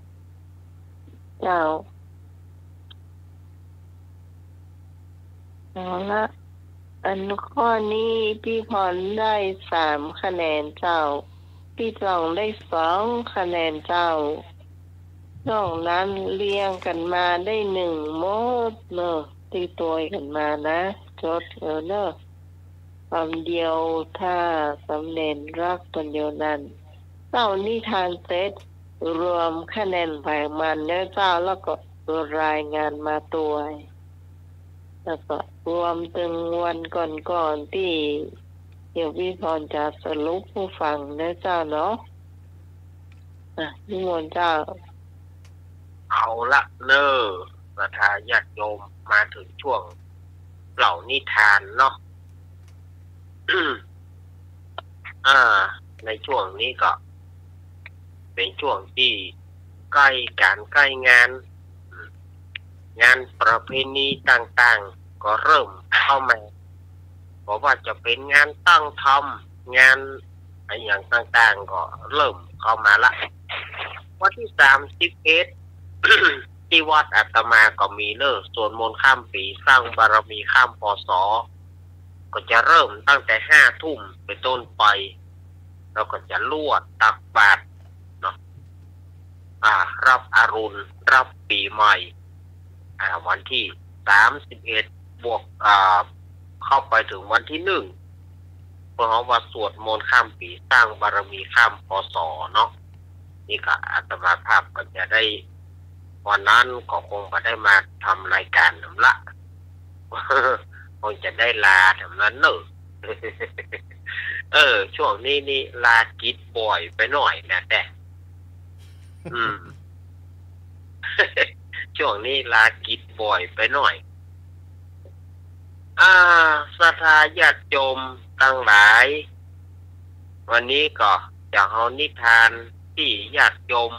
เจ้าเอาละอันข้อนี้พี่พรได้3 คะแนนเจ้าพี่จองได้2 คะแนนเจ้านอกนั้นเรียงกันมาได้1หมดเนอะตีตัวกันมานะจดเนอะคำเดียวถ้าสำเร็จรักตนเดียวนั้นเจ้านิทานเซตรวมคะแนนแบ่งมันเนื้อเจ้าแล้วก็รายงานมาตัวแล้วก็รวมถึงวันก่อนที่เดี๋ยวพี่พรจะสรุปผู้ฟังเนื้อเจ้าเนาะนิมนต์เจ้าเอาละเนอประธานญาติโยมมาถึงช่วงเหล่านิทานเนาะ ในช่วงนี้ก็เป็นช่วงที่ใกล้งานประเพณีต่างๆก็เริ่มเข้ามาเพราะว่าจะเป็นงานตั้งธรรมงานอะไรอย่างต่างๆก็เริ่มเข้ามาละวันที่31 ที่วัดอาตมาก็มีเลิกสวดมนต์ข้ามปีสร้างบารมีข้ามพศก็จะเริ่มตั้งแต่5 ทุ่มเป็นต้นไปเราก็จะลวดตักบาตรเนาะรับอรุณรับปีใหม่วันที่31บวกเข้าไปถึงวันที่1เพราะว่าสวดมนต์ข้ามปีสร้างบารมีข้ามพศเนาะนี่ก็อาตมาภาพก็จะได้วันนั้นก็คงมาได้มาทำรายการนำละคงจะได้ลาทำนั้นเนอะช่วงนี้นี่ลากิจบ่อยไปหน่อยนะแต่ช่วงนี้ลากิจบ่อยไปหน่อยศรัทธาญาติโยมทั้งหลายวันนี้ก็จะเอานิทานที่ญาติโยม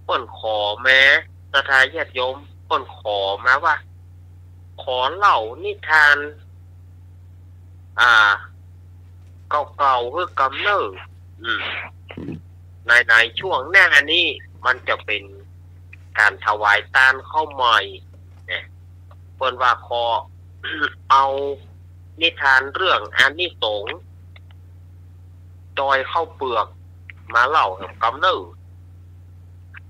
ป้นขอแม้ศรัทธาญาติโยมป้นขอมาว่าขอเล่านิทานเก่าๆคือกำเนิดในช่วงหน้านี้มันจะเป็นการถวายทานข้าวใหม่เนี่ย เปิ้นว่าขอ เอานิทานเรื่องอานิสงส์ดอยข้าวเปลือกมาเล่าให้กำเนิด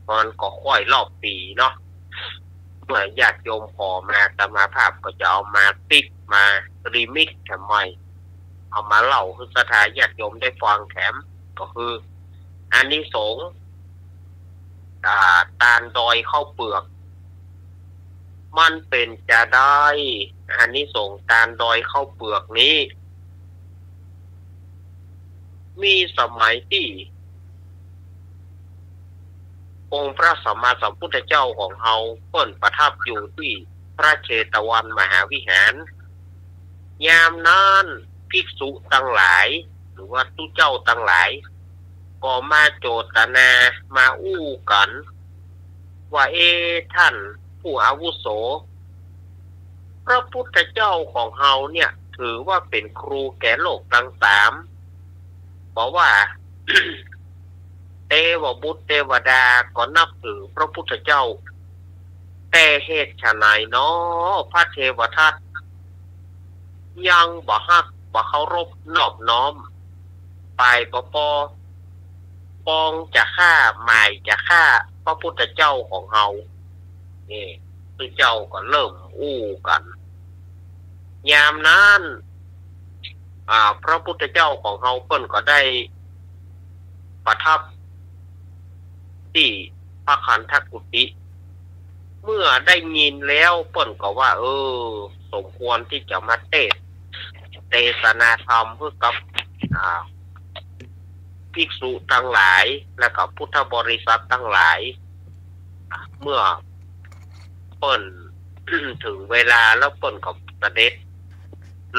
มันก็ค่อยรอบปีเนาะเมื่อญาติโยมขอมาตมาภาพก็จะเอามาติ๊กมารีมิกซ์ทำไมเอามาเล่าคือสถาญาติโยมได้ฟังแถมก็คืออานิสงส์ตาลดอยข้าวเปลือกมันเป็นจะได้อานิสงส์ตาลดอยข้าวเปลือกนี้มีสมัยที่องค์พระสัมมาสัมพุทธเจ้าของเฮาเปิ้นประทับอยู่ที่พระเชตวันมหาวิหารยามนั้นภิกษุทั้งหลายหรือว่าตุเจ้าทั้งหลายก็มาโจทนามาอู้กันว่าท่านผู้อาวุโสพระพุทธเจ้าของเฮาเนี่ยถือว่าเป็นครูแก่โลกทั้งสามเพราะว่า เทวบุตรเทวดาก็นับถือพระพุทธเจ้าแต่เหตุไฉนเนาะพระเทวทัตยังบ่ฮักบ่เคารพนอบน้อมไปปองจะฆ่าหมายจะฆ่าพระพุทธเจ้าของเฮานี่พระเจ้าก็เริ่มอู้กันยามนั้นพระพุทธเจ้าของเฮาเพิ่นก็ได้ประทับที่พระคันธกุฏิเมื่อได้ยินแล้วเปิ้นก็ว่าสมควรที่จะมาเทศนาธรรมเพื่อกับภิกษุทั้งหลายและกับพุทธบริษัททั้งหลายเมื่อเปิ้น ถึงเวลาแล้วเปิ้นก็เสด็จ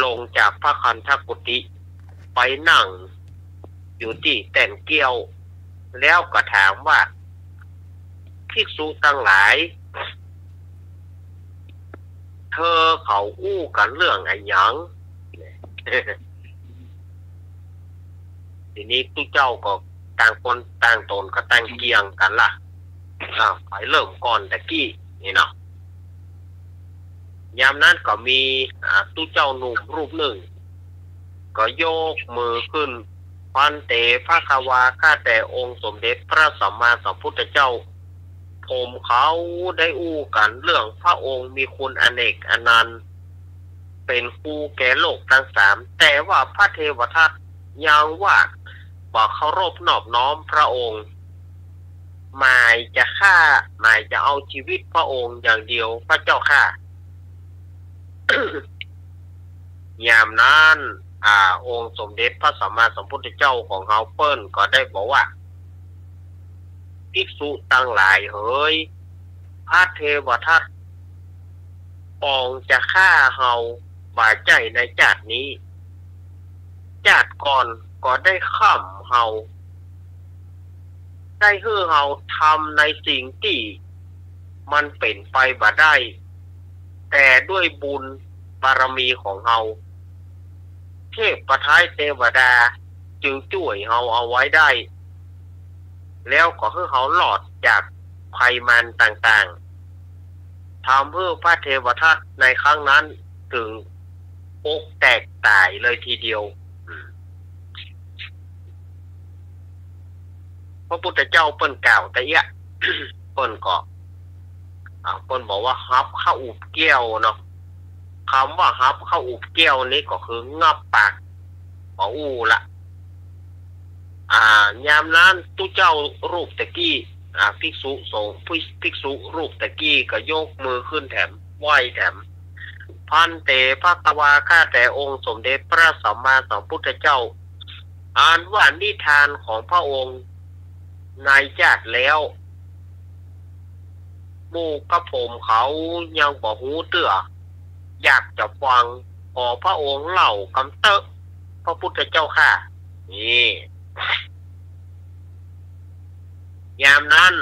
ลงจากพระคันธกุฏิไปนั่งอยู่ที่แต่นเกี้ยวแล้วก็ถามว่าภิกษุทั้งหลายเธอเขาอู้กันเรื่องอะไรหยัง ทีนี้ทุกเจ้าก็ต่างคนต่างตนก็ตั้งเกียงกันล่ะไปเริ่มก่อนตะกี้นี่เนาะยามนั้นก็มีทุกเจ้าหนุ่มรูปหนึ่งก็โยกมือขึ้นพันเตภควาข้าแต่องค์สมเด็จพระสัมมาสัมพุทธเจ้าผมเขาได้อู้กันเรื่องพระองค์มีคุณอเนกอนันต์เป็นครูแก่โลกทั้งสามแต่ว่าพระเทวทัตยังว่าบอกเคารพนอบน้อมพระองค์หมายจะฆ่าหมายจะเอาชีวิตพระองค์อย่างเดียวพระเจ้าข้า ยามนั้นองค์สมเด็จพระสัมมาสัมพุทธเจ้าของเฮาเปิ้นก็ได้บอกว่าภิกษุทั้งหลายเฮ้ยพระเทวทัตปองจะฆ่าเฮาบาดใจในชาตินี้ชาติก่อนก็ได้ข้ามเฮาได้ให้เฮาทำในสิ่งที่มันเป็นไปบ่ได้แต่ด้วยบุญบารมีของเฮาเทพประทายเทวดาจึงช่วยเฮาเอาไว้ได้แล้วก็ให้เฮาหลอดจากภัยมันต่างๆทำเพื่อพระเทวทัตในครั้งนั้นถึงอกแตกตายเลยทีเดียวพระพุทธเจ้าเปิ้นกล่าวแต่เปิ้นก็เปิ้นบอกว่าฮับเข้าอุบแก้วเนาะคำว่าฮับเข้าอุบแก้วนี้ก็คืองับปากของอู้ละยามนั้นตุเจ้ารูปตะกี้ภิกษุสงฆ์ภิกษุรูปตะกี้ก็ยกมือขึ้นแถมไหว้แถมพันเตภควาข้าแต่องค์สมเด็จพระสัมมาสัมพุทธเจ้าอ่านว่านิทานของพระองค์ในชาติแล้วหมู่กระผมเขายังบอกหูเตื้ออยากจะฟังขอพระองค์เล่ากำเตอะพระพุทธเจ้าค่ะนี่ยามนั้น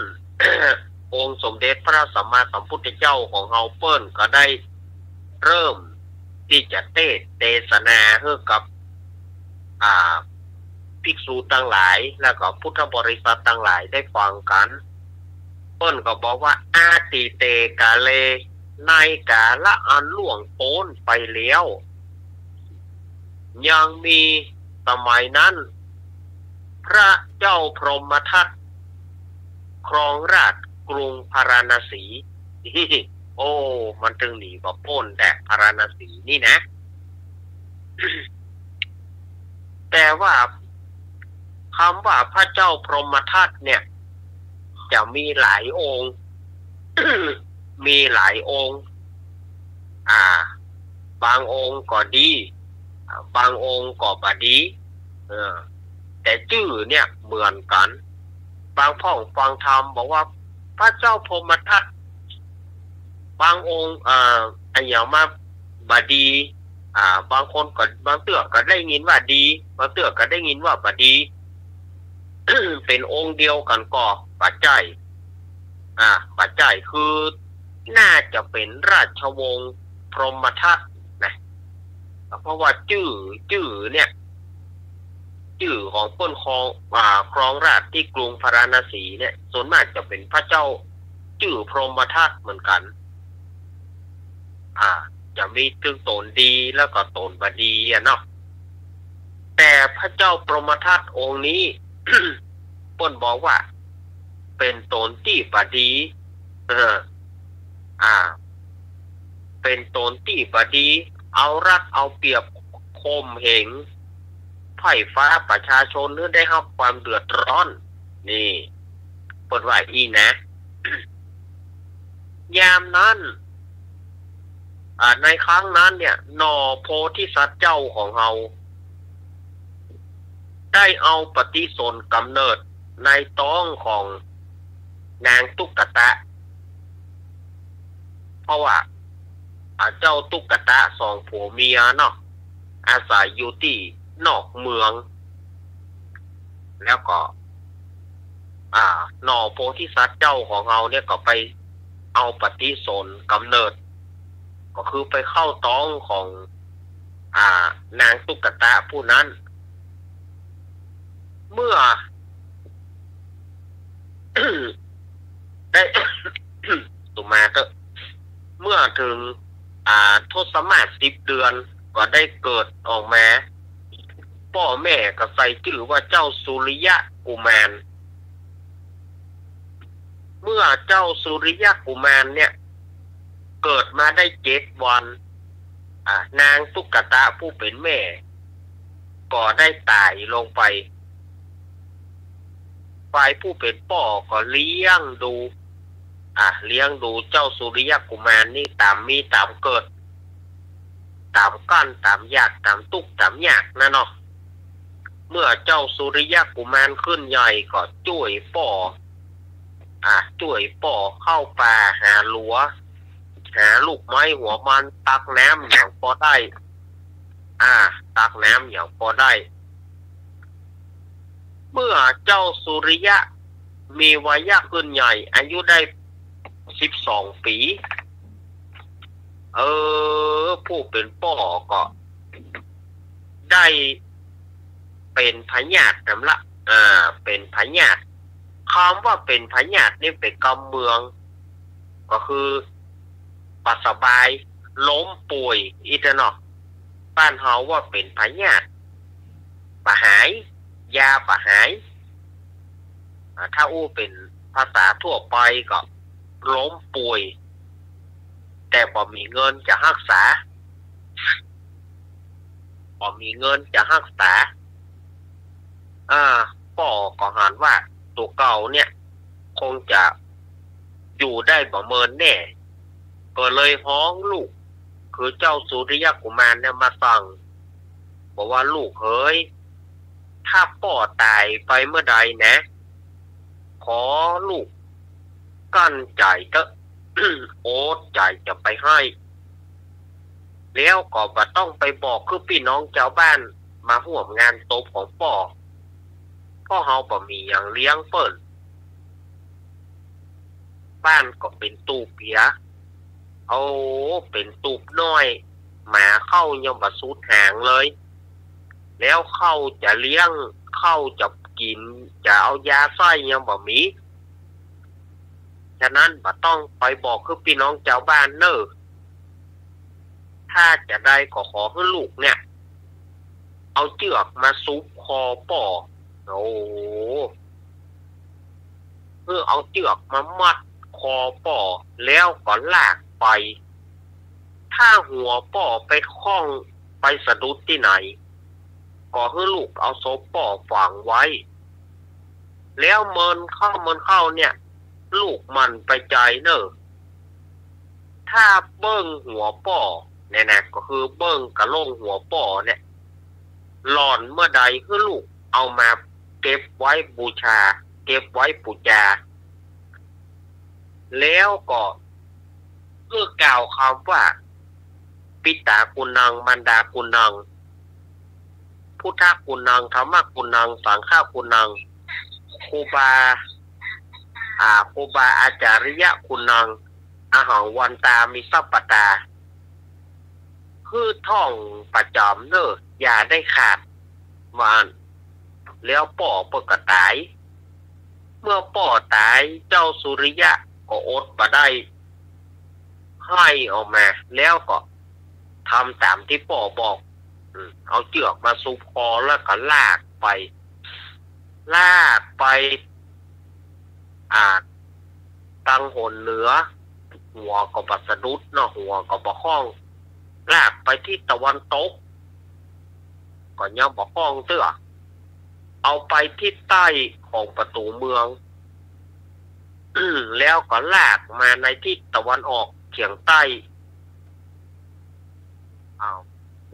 องค์สมเด็จพระสัมมาสัมพุทธเจ้าของเฮาเปิ้นก็ได้เริ่มที่จะเทศนาให้กับภิกษุทั้งหลายแล้วก็พุทธบริษัททั้งหลายได้ฟังกันเปิ้นก็บอกว่าอาติเตกาเล ในกาละอันล่วงโพ้นไปแล้วยังมีสมัยนั้นพระเจ้าพรหมทัตครองราชกรุงพาราณสีโอ้มันถึงหนีบ่พ้นแต่พาราณสีนี่นะ แต่ว่าคำว่าพระเจ้าพรหมทัตเนี่ยจะมีหลายองค์ มีหลายองค์บางองค์ก็ดีบางองค์ก็บ่ดีแต่ชื่อเนี่ยเหมือนกันบางพ่องฟังธรรมบอกว่าพระเจ้าพรหมทัตบางองค์อย่างมาบ่ดีบางคนก็บางเตือก็ได้ยินว่าดีบางเตือก็ได้ยินว่าบ่ดี เป็นองค์เดียวกันก็ปัจจัยปัจจัยคือน่าจะเป็นราชวงศ์พรหมทัตนะเพราะว่าชื่อเนี่ยชื่อของเปิ้นครองราชที่กรุงพาราณสีเนี่ยส่วนมากจะเป็นพระเจ้าชื่อพรหมทัตเหมือนกันจะมีถึงตนดีแล้วก็ตนบดีเนาะแต่พระเจ้าพรหมทัตองค์นี้ เปิ้นบอกว่าเป็นตนที่บดีเป็นตนที่บดีเอารัดเอาเปรียบข่มเหงไผ่ฟ้าประชาชนเพื่อได้รับความเดือดร้อนนี่เปิดว่าอีนะ ยามนั้นในครั้งนั้นเนี่ยนอโพธิสัตว์เจ้าของเราได้เอาปฏิสนธิกำเนิดในท้องของนางตุ๊กตาเพราะว่าเจ้าตุ๊กตาสองผัวเมียเนาะอาศัยอยู่ที่นอกเมืองแล้วก็นอโพธิสัตว์เจ้าของเราเนี่ยก็ไปเอาปฏิสนธิกำเนิดก็คือไปเข้าท้องของนางตุ๊กตาผู้นั้นเมื่อ ได้ ตุมาเถอะเมื่อถึงทศมาศ10 เดือนก็ได้เกิดออกมาพ่อแม่ก็ใส่ชื่อว่าเจ้าสุริยะกุมารเมื่อเจ้าสุริยะกุมารเนี่ยเกิดมาได้7 วันนางตุ๊กตาผู้เป็นแม่ก็ได้ตายลงไปฝ่ายผู้เป็นพ่อก็เลี้ยงดูเจ้าสุริยะกุมารนี่ตามมีตามเกิดตามกั้นตามยากตามตุกตามยากนะเนาะเมื่อเจ้าสุริยะกุมารขึ้นใหญ่ก็ช่วยป่อเข้าป่าหาหลัวหาลูกไม้หัวมันตักน้ำอย่างพอได้ตักน้ำอย่างพอได้เมื่อเจ้าสุริยะมีวัยขึ้นใหญ่อายุได้12 ปีผู้เป็นพ่อก็ได้เป็นพญาตินั่นละเป็นพญาติคำว่าเป็นพญาตินี่เป็นกำเมืองก็คือปัสบายล้มป่วยอีกเนาะบ้านเฮาว่าเป็นพญาติปะหายยาปะหายถ้าเป็นภาษาทั่วไปก็ล้มป่วยแต่บ่มีเงินจะรักษาพ่อก็หันว่าตัวเก่าเนี่ยคงจะอยู่ได้บ่เมินแน่ก็เลยฮ้องลูกคือเจ้าสุริยะกุมารเนี่ยมาสั่งบอกว่าลูกเฮ้ยถ้าพ่อตายไปเมื่อใดนะขอลูกกั้นใจเถอะ โอ๊ตใจจะไปให้แล้วก็บ่ต้องไปบอกคือพี่น้องชาวบ้านมาร่วมงานศพของพ่อเฮาบ่มีหยังเลี้ยงเปิ้นบ้านก็เป็นตูบเปียเป็นตูบน้อยหมาเข้ายังบ่สูดหางเลยแล้วเข้าจะเลี้ยงเข้าจะกินจะเอายาใส่ยังบ่มี ฉะนั้นบ่ต้องไปบอกคือพี่น้องชาวบ้านเนอะถ้าจะได้ก็ขอให้ลูกเนี่ยเอาเชือกมาซุบคอป่อโอ้เพื่อเอาเชือกมามัดคอป่อแล้วก็ลากไปถ้าหัวป่อไปคล้องไปสะดุดที่ไหนก็ให้ลูกเอาศพป่อฝังไว้แล้วเมินเข้าเนี่ยลูกมันไปใจเนอะถ้าเบิ้งหัวป่อเนี่ยนะก็คือเบิ้งกระโหลกหัวป่อเนี่ยหล่อนเมื่อใดคือลูกเอามาเก็บไว้บูชาเก็บไว้ปูจาแล้วก็เพื่อกล่าวคำว่าปิตากุณังมารดากุณังพุทธกุณังธรรมกุณังสังฆกุณังครูบาอาจาริยะกุณังอาหังวันตามิสัปปตาคือท่องประจำเนอะอย่าได้ขาดวันแล้วป่อเปิดกระตายเมื่อป่อตายเจ้าสุริยะก็อดมาได้ให้ออกมาแล้วก็ทำตามที่ป่อบอกเอาเชือกมาซุบคอแล้วก็ลากไปตั้งหนเหนือหัวก็บสะดุดเนาะหัวก็บ่คล้องลากไปที่ตะวันตกก็ยังบ่คล้องเตื้อเอาไปที่ใต้ของประตูเมืองแล้วก็ลากมาในที่ตะวันออกเฉียงใต้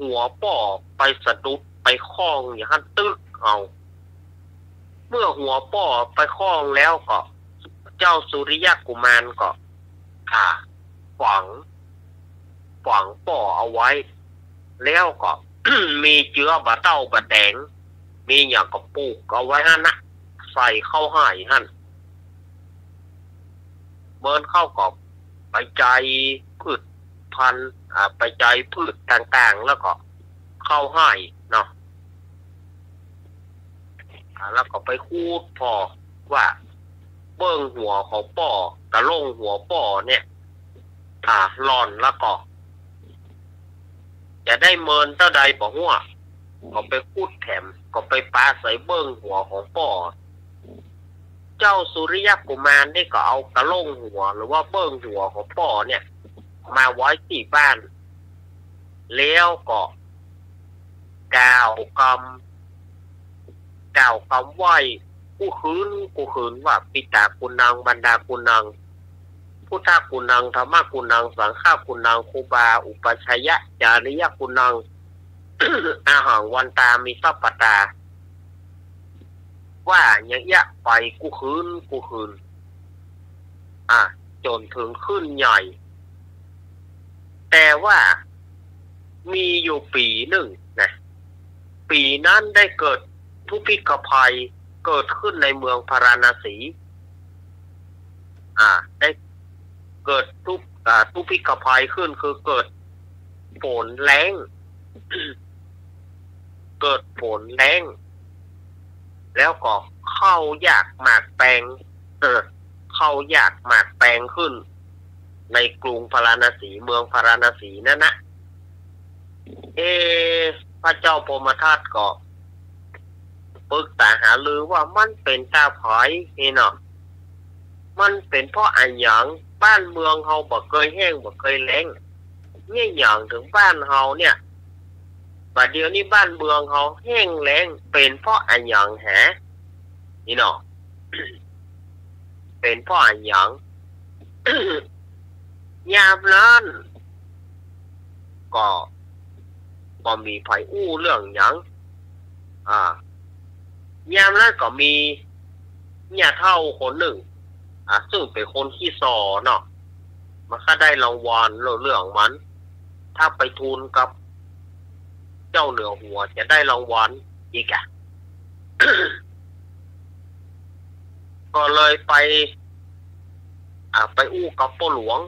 หัวป่อไปสะดุดไปคล้องอย่างนั้นตึกเอาเมื่อหัวป่อไปคล้องแล้วก็เจ้าสุริยกุมารก็ฝังป่อเอาไว้แล้วก็ มีเจือบะเต้าบะแดงมีอย่างก็ปลูกเอาไว้หั่นนะใส่เข้าให้หั่นเมินเข้ากับไปใจพืชพันธุ์ไปใจพืชต่างๆแล้วก็เข้าให้เนาะแล้วก็ไปคูดพอว่าเบิ้งหัวของป่อกระโหลกหัวป่อเนี่ยหล่อนแล้วก็จะได้เมินเท่าใดบอกว่าก็ไปคูดแถมก็ไปปาใส่เบิ้งหัวของป่อเจ้าสุริยกุมารนี่ก็เอากระโหลกหัวหรือว่าเบิ้งหัวของป่อเนี่ยมาไว้ที่บ้านแล้วก็กล่าวคำไหว้กูคืนว่าปิตากุณังบรรดากุณังพุทธกุณังธรรมกุณังสังฆกุณังครูบาอุปชัยยะจาริยกุณัง อาหังวันตามิสัปปตาว่าอย่างเงี้ยไปกูคืนจนถึงขึ้นใหญ่แต่ว่ามีอยู่ปีหนึ่งนะปีนั้นได้เกิดทุพพิกภัยเกิดขึ้นในเมืองพาราณสีได้เกิดทุพพิกภัยขึ้นคือเกิดฝนแล้ง เกิดฝนแล้งแล้วก็เข้ายากหมากแปลงเข้ายากหมากแปลงขึ้นในกรุงพาราณสีเมืองพาราณสีนั่นนะพระเจ้าพรหมทัตก็ปรึกษาหารือว่ามันเป็นตาไผนี่เนาะมันเป็นเพราะอันหยังบ้านเมืองเฮาบ่เคยแห้งบ่เคยแล้งเนี่ยอย่างถึงบ้านเฮาเนี่ยบัดเดี๋ยวนี้บ้านเมืองเฮาแห้งแล้งเป็นเพราะอันหยังหานี่เนาะ เป็นเพราะอันหยัง ยามนั้นก็มีไผอู้เรื่องหยังยามนั้นก็มีญาเฒ่าคนหนึ่งซึ่งเป็นคนขี้ซอเนาะมันก็ได้รางวัลเรื่องมันถ้าไปทูลกับเจ้าเหนือหัวจะได้รางวัลอีกก็เลยไปอู้กับพ่อหลวง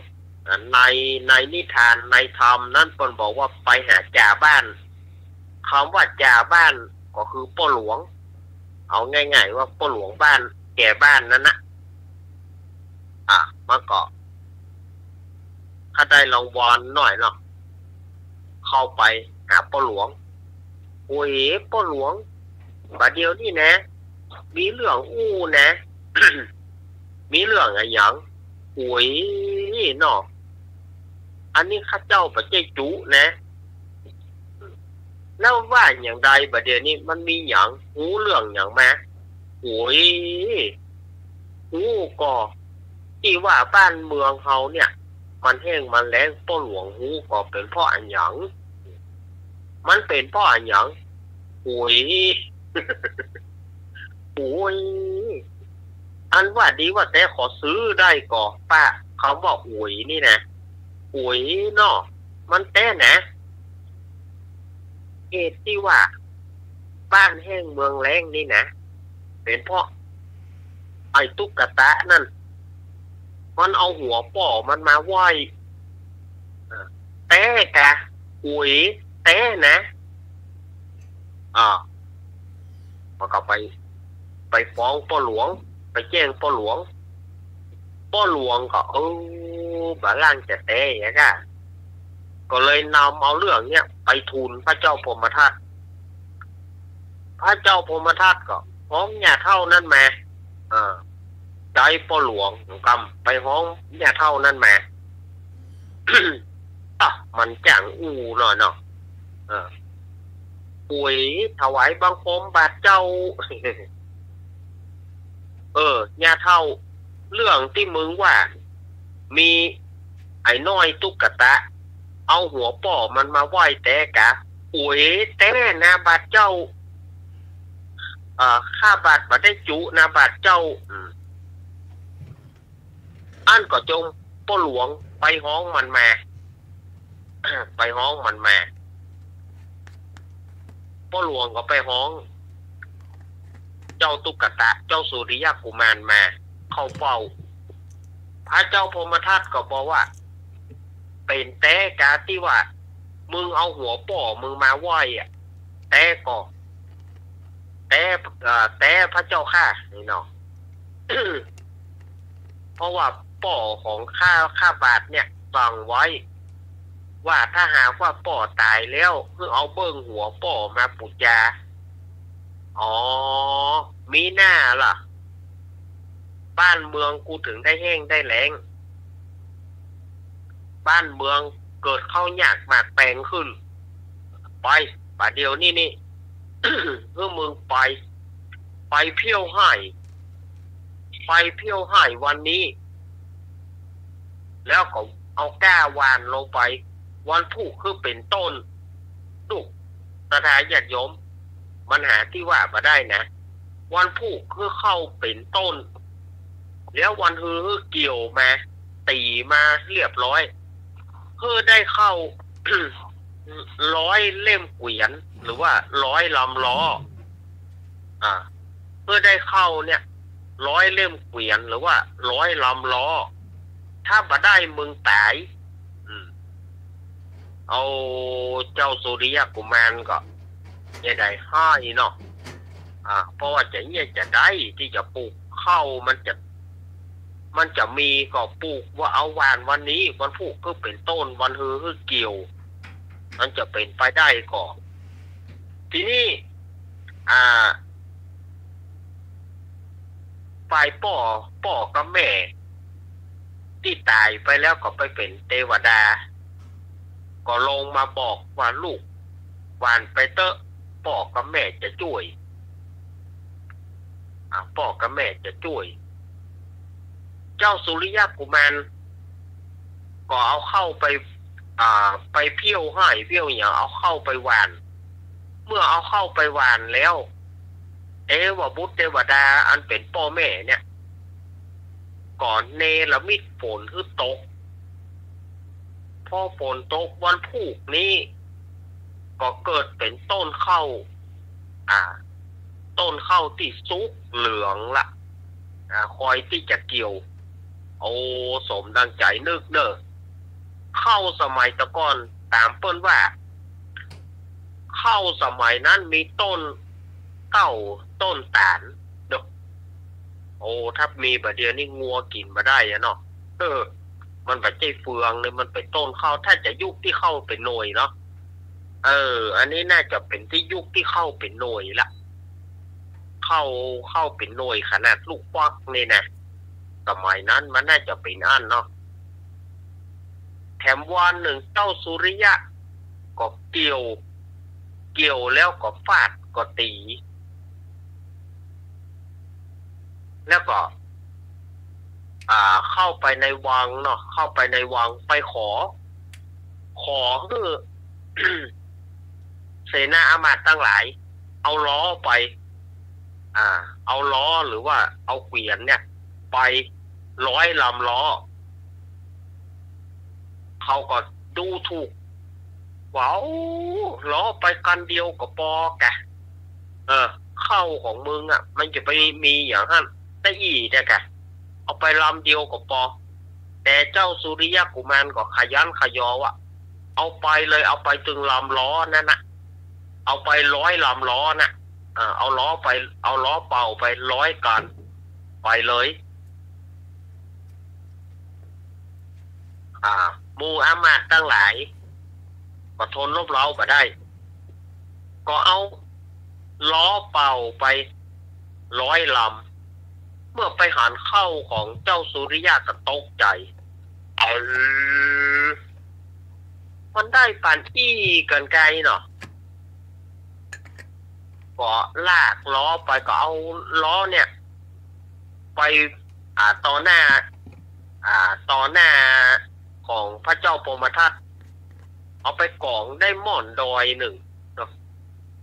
ในนิทานในธรรมนั่นเพิ่นบอกว่าไปหาจ่าบ้านคำว่าจ่าบ้านก็คือพ่อหลวงเอาง่ายๆว่าพ่อหลวงบ้านแก่บ้านนั้นนะ มันก็ถ้าได้รางวัลหน่อยเนาะเข้าไปหาพ่อหลวงโอ้ยพ่อหลวงบัดเดียวนี่นะมีเรื่องอู้นะ มีเรื่องอะไรอย่างโอ้ยนี่เนาะอันนี้ข้าเจ้าปัจเจจุนะแล้วว่าอย่างใดบัดเดี๋ยวนี้มันมีอย่างหูเรื่องอย่างแม่โอ้ยหูก็ที่ว่าบ้านเมืองเฮาเนี่ยมันแห้งมันแล้งพ่อหลวงหูก็เป็นเพราะอันหยังมันเป็นเพราะอันหยังโอ้ย โอ้ยอันว่าดีว่าแต่ขอซื้อได้ก่อป้าเขาบอกโอ้ยนี่นะโอ้ยเนาะมันแต่นะเหตุที่ว่าบ้านแห้งเมืองแล้งนี่นะเป็นเพราะไอ้ตุ๊กตานั่นมันเอาหัวป่อมันมาไหวแต่กะอุ๋ยแต่นะมันก็ไปฟ้องพ่อหลวงไปแจ้งพ่อหลวงก็บาล่างจะแต่อย่างนี้ก็เลยนำเอาเรื่องเนี้ยไปทูลพระเจ้าพรหมทัตพระเจ้าพรหมทัตก็ฟ้องญาเท่านั้นมาใจพ่อหลวงกำไปฟ้องญาเท่านั้นมา มันจังอูหน่อยเนาะป่วยถวายบังคมบาทเจ้า ญาเท่าเรื่องที่มึงว่ามีไอ้น้อยตุ๊กตาเอาหัวป่อมันมาไหว้แต่กะป่วยแต่นาบาทเจ้าข้าบาทมาได้จุนาบาทเจ้าอันก็จงพ่อหลวงไปห้องมันมา ไปห้องมันมาพ่อหลวงก็ไปห้องเจ้าตุ๊กตาเจ้าสุริยกุมารมาเข้าเฝ้าพระเจ้าพรหมทัตก็บอกว่าเป็นแต่กาที่ว่ามึงเอาหัวป่อมึงมาไหว้อะแต่ก็แต่พระเจ้าข้านี่เนาะ เพราะว่าป่อของข้าบาทเนี่ยสั่งไว้ว่าถ้าหากว่าป่อตายแล้วเพื่อเอาเบิ้งหัวป่อมาปูจามีหน้าล่ะบ้านเมืองกูถึงได้แห้งได้แล้งบ้านเมืองเกิดเข้ายากหมากแปลงขึ้นไปป่าเดียวนี่ เพื่อมึงไปเพี้ยวให้วันนี้แล้วก็เอาก้าวานลงไปวันพุธคือเป็นต้นลูกตถาญาติโยมมันหาที่ว่ามาได้นะวันพุธคือเข้าเป็นต้นแล้ววันฮือเกี่ยวมาตีมาเรียบร้อยเพื่อได้เข้า 100 เล่มเกวียนหรือว่า100 ลำล้อเพื่อได้เข้าเนี่ย100 เล่มเกวียนหรือว่า100 ลำล้อถ้าบ่ได้มึงตายเอาเจ้าสุริยกุมารก็จะได้ให้เนาะเพราะว่าจะได้ที่จะปลูกเข้ามันจะมีก็ปลูกว่าเอาวานวันนี้วันพุธก็เป็นต้นวันฮือเกี่ยวมันจะเป็นไปได้ก่อนทีนี้ฝ่ายป่อกับแม่ที่ตายไปแล้วก็ไปเป็นเทวดาก็ลงมาบอกว่าลูกวานไปเตอะป่อกับแม่จะช่วยป่อกับแม่จะช่วยเจ้าสุริยกุมารก็เอาเข้าไปเพี้ยวให้เพี้ยวอย่างเอาเข้าไปหวานเมื่อเอาเข้าไปหวานแล้วว่าบุตรเทวดาอันเป็นพ่อแม่เนี่ยก่อนเนรมิตฝนคือตกพอฝนตกวันพุธนี้ก็เกิดเป็นต้นข้าวที่สุกเหลืองละคอยที่จะเกี่ยวสมดังใจนึกเด้อเข้าสมัยตะก่อนตามเปิ้นว่าเข้าสมัยนั้นมีต้นเก้าต้นตาลเด้อ โอ้ถ้ามีบะเดียวนี่งัวกินมาได้อะเนาะมันแบบใจเฟืองเลยมันเป็นต้นข้าวถ้าจะยุคที่เข้าเป็นหน่วยเนาะอันนี้น่าจะเป็นที่ยุคที่เข้าเป็นหน่วยละเข้าเป็นหน่วยขนาดลูกฟักนี่นะสมัยนั้นมันน่าจะเป็นอันเนาะแถมวันหนึ่งเจ้าสุริยะก็เกี่ยวแล้วก็ฟาดก็ตี แล้วก็เข้าไปในวังเนาะเข้าไปในวังไปขอคือ เสนาอามาตย์ทั้งหลายเอาล้อไปเอาล้อหรือว่าเอาเกวียนเนี่ยไป100 ลำล้อเขาก็ดูถูกว้าวล้อไปกันเดียวกับปอแกเข้าของมึงอ่ะมันจะไปมีอย่างนั้นได้อีเนี่ยแกเอาไปลำเดียวกับปอแต่เจ้าสุริยะกุมารก็ขยันขยอว่ะเอาไปเลยเอาไปถึงลำล้อนั่นน่ะเอาไป100 ลำล้อน่ะเอาล้อไปเอาล้อเป่าไป100 กันไปเลยหมู่อามาตย์ทั้งหลายก็ทนรบเร้าบ่ได้ก็เอาล้อเป่าไป100 ลำเมื่อไปหันเข้าของเจ้าสุริยะก็ตกใจมันได้ปานอี้กันไกลเนาะก็ลากล้อไปก็เอาล้อเนี่ยไปต่อหน้าของพระเจ้าพรหมทัตเอาไปกองได้หม่อนดอยหนึ่ง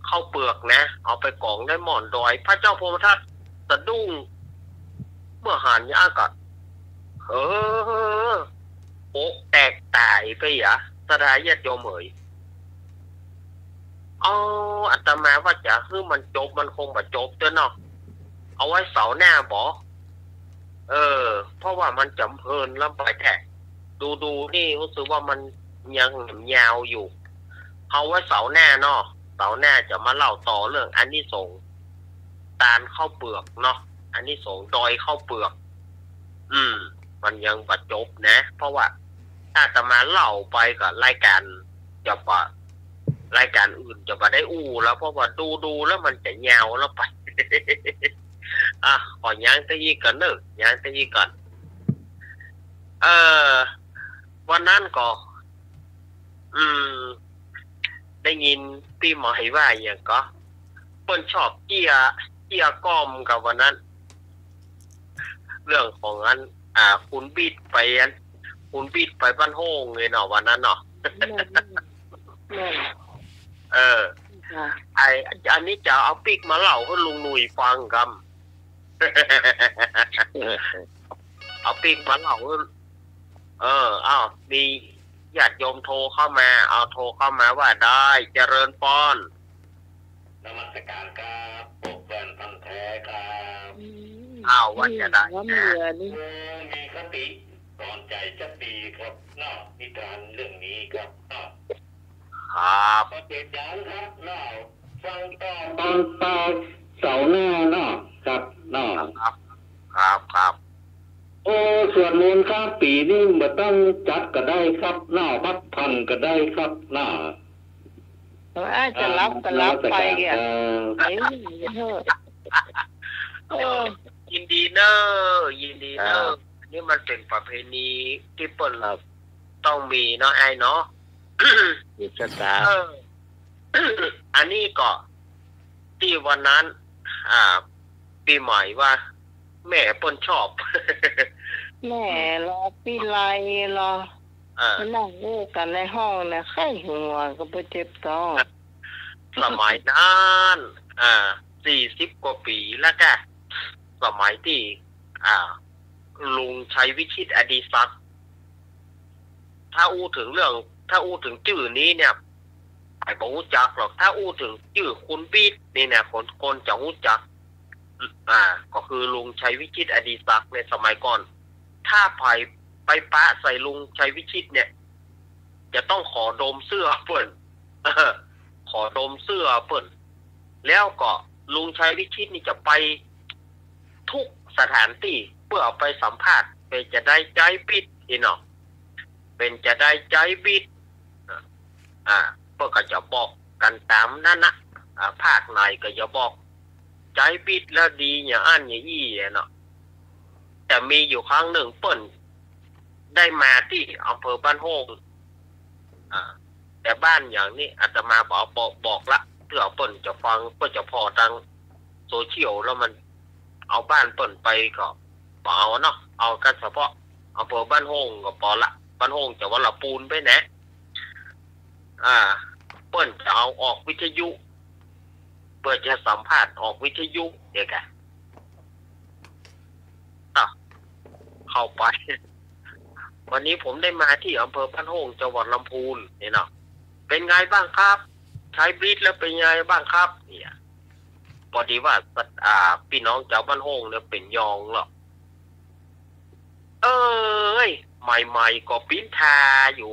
เข้าเปลือกนะเอาไปกองได้หม่อนดอยพระเจ้าพรหมทัตสะดุ้งเมื่อหันยาก็โอ๊กแตกตายไปสดายญาติโยมเอ๋ยอาตมาว่าจะคือมันจบมันคงบ่จบเด้อเนาะเอาไว้เสาหน้าบ่เพราะว่ามันจำเพลินแล้วไปแท้ดูนี่รู้สึกว่ามันยังยาวอยู่เอาไว้เสาหน้าเนาะเสาหน้าจะมาเล่าต่อเรื่องอันนี้สงตาลเข้าเปลือกเนาะอันนี้สงดอยเข้าเปลือกมันยังบ่จบนะเพราะว่าถ้าจะมาเล่าไปกับรายการรายการอื่นจะมาได้แล้วเพราะว่าดูแล้วมันจะยาวแล้วไป ขอย้างตะยีก่อนย้างตะยีก่อนวันนั้นก็ได้ยินพี่หมอว่าอย่างก็เปิ้นชอบเกียก้อมกับวันนั้นเรื่องของอันคุณบิดไปบ้านโฮงเลยเนาะวันนั้นเนาะอันนี้จะเอาปิกมาเล่าให้ลุงหนุ่ยฟังกันเอาปิกมาเล่ามีญาติโยมโทรเข้ามาโทรเข้ามาว่าได้เจริญพรนมัสการครับปกแฟนพันธุ์แท้ครับว่าจะได้มีคติสอนใจจะดีครับเนาะนิทานเรื่องนี้ครับเนาะครับเจ็ดอย่างครับเนาะฟังต่อตอนปลายเสาหน้าเนาะครับเนาะครับส่วนมูลค่าปีนี่มาต้องจัดก็ได้ครับเนาะพัดพันก็ได้ครับเนาะจะรับก็รับไปแกยินดีเนอะนี่มันเป็นประเพณีที่เปิ่นต้องมีเนาะไอ้เนาะยุทธศาสตร์อันนี้ก็ที่วันนั้นปีใหม่ว่าแม่เปิ้นชอบแม่รอปีไรรอนั่งเล่นกันในห้องนะไข้หัวก็ไปเจ็บท้องสมัยนั้น40 กว่าปีแล้วก็สมัยที่ลุงชัยวิชิตอดีศักดิ์ถ้าอู้ถึงชื่อนี้เนี่ยไอ้บ่รู้จักหรอกถ้าอู้ถึงชื่อคุณปี๊ดนี่เนี่ยคนจะรู้จักก็คือลุงชัยวิชิตอดีศักดิ์ในสมัยก่อนถ้าไปปะใส่ลุงชัยวิชิตเนี่ยจะต้องขอดมเสื้อเปิ้นขอดมเสื้อเปิ้นแล้วก็ลุงชัยวิชิตนี่จะไปทุก สถานที่เพื่อเอาไปสัมภาษณ์เป็นจะได้ใจปิดอีเนาะเป็นจะได้ใจปิดเพื่อก็จะบอกกันตามนั้นนะภาคไหนก็จะบอกใจปิดแล้วดีอย่างอันอย่างอี้เนาะแต่มีอยู่ครั้งหนึ่งเปิ้นได้มาที่อำเภอบ้านโฮงแต่บ้านอย่างนี้อาตมาบอกละเพื่อเปิ้นจะฟังเพื่อจะพอทางโซเชียลแล้วมันเอาบ้านเปิ้นไปก็เอาเนาะเอากันเฉพาะอำเภอบ้านโฮงก็พอละบ้านโฮงจะว่าละปูนไปนะเปิ้นจะเอาออกวิทยุเพื่อจะสัมภาษณ์ออกวิทยุเด็กเข้าไปวันนี้ผมได้มาที่อำเภอบ้านโฮงจังหวัดลำพูนนี่เนาะเป็นไงบ้างครับใช้บริดแล้วเป็นไงบ้างครับเนี่ยพอดีว่าพี่น้องเจ้าบ้านโฮงเนี่ยเป็นยองหรอกใหม่ๆก็ปิ้นทาอยู่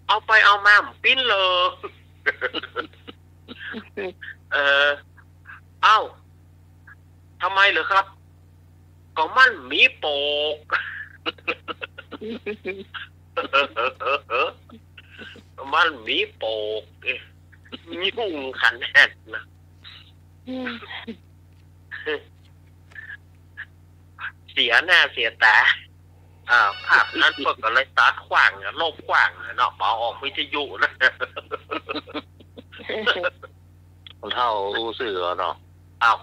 เอาไปเอามาปิ้นเลยทำไมเหรอครับก็มันมีโปกมันมีโปกยุ่งขันแน่นนะเสียหน้าเสียตาภาพนั้นพวกก็เลยตัดขว้างลบขว้างเนาะเอาออกวิทยุนะคนเท่าอู้สื่อเนาะ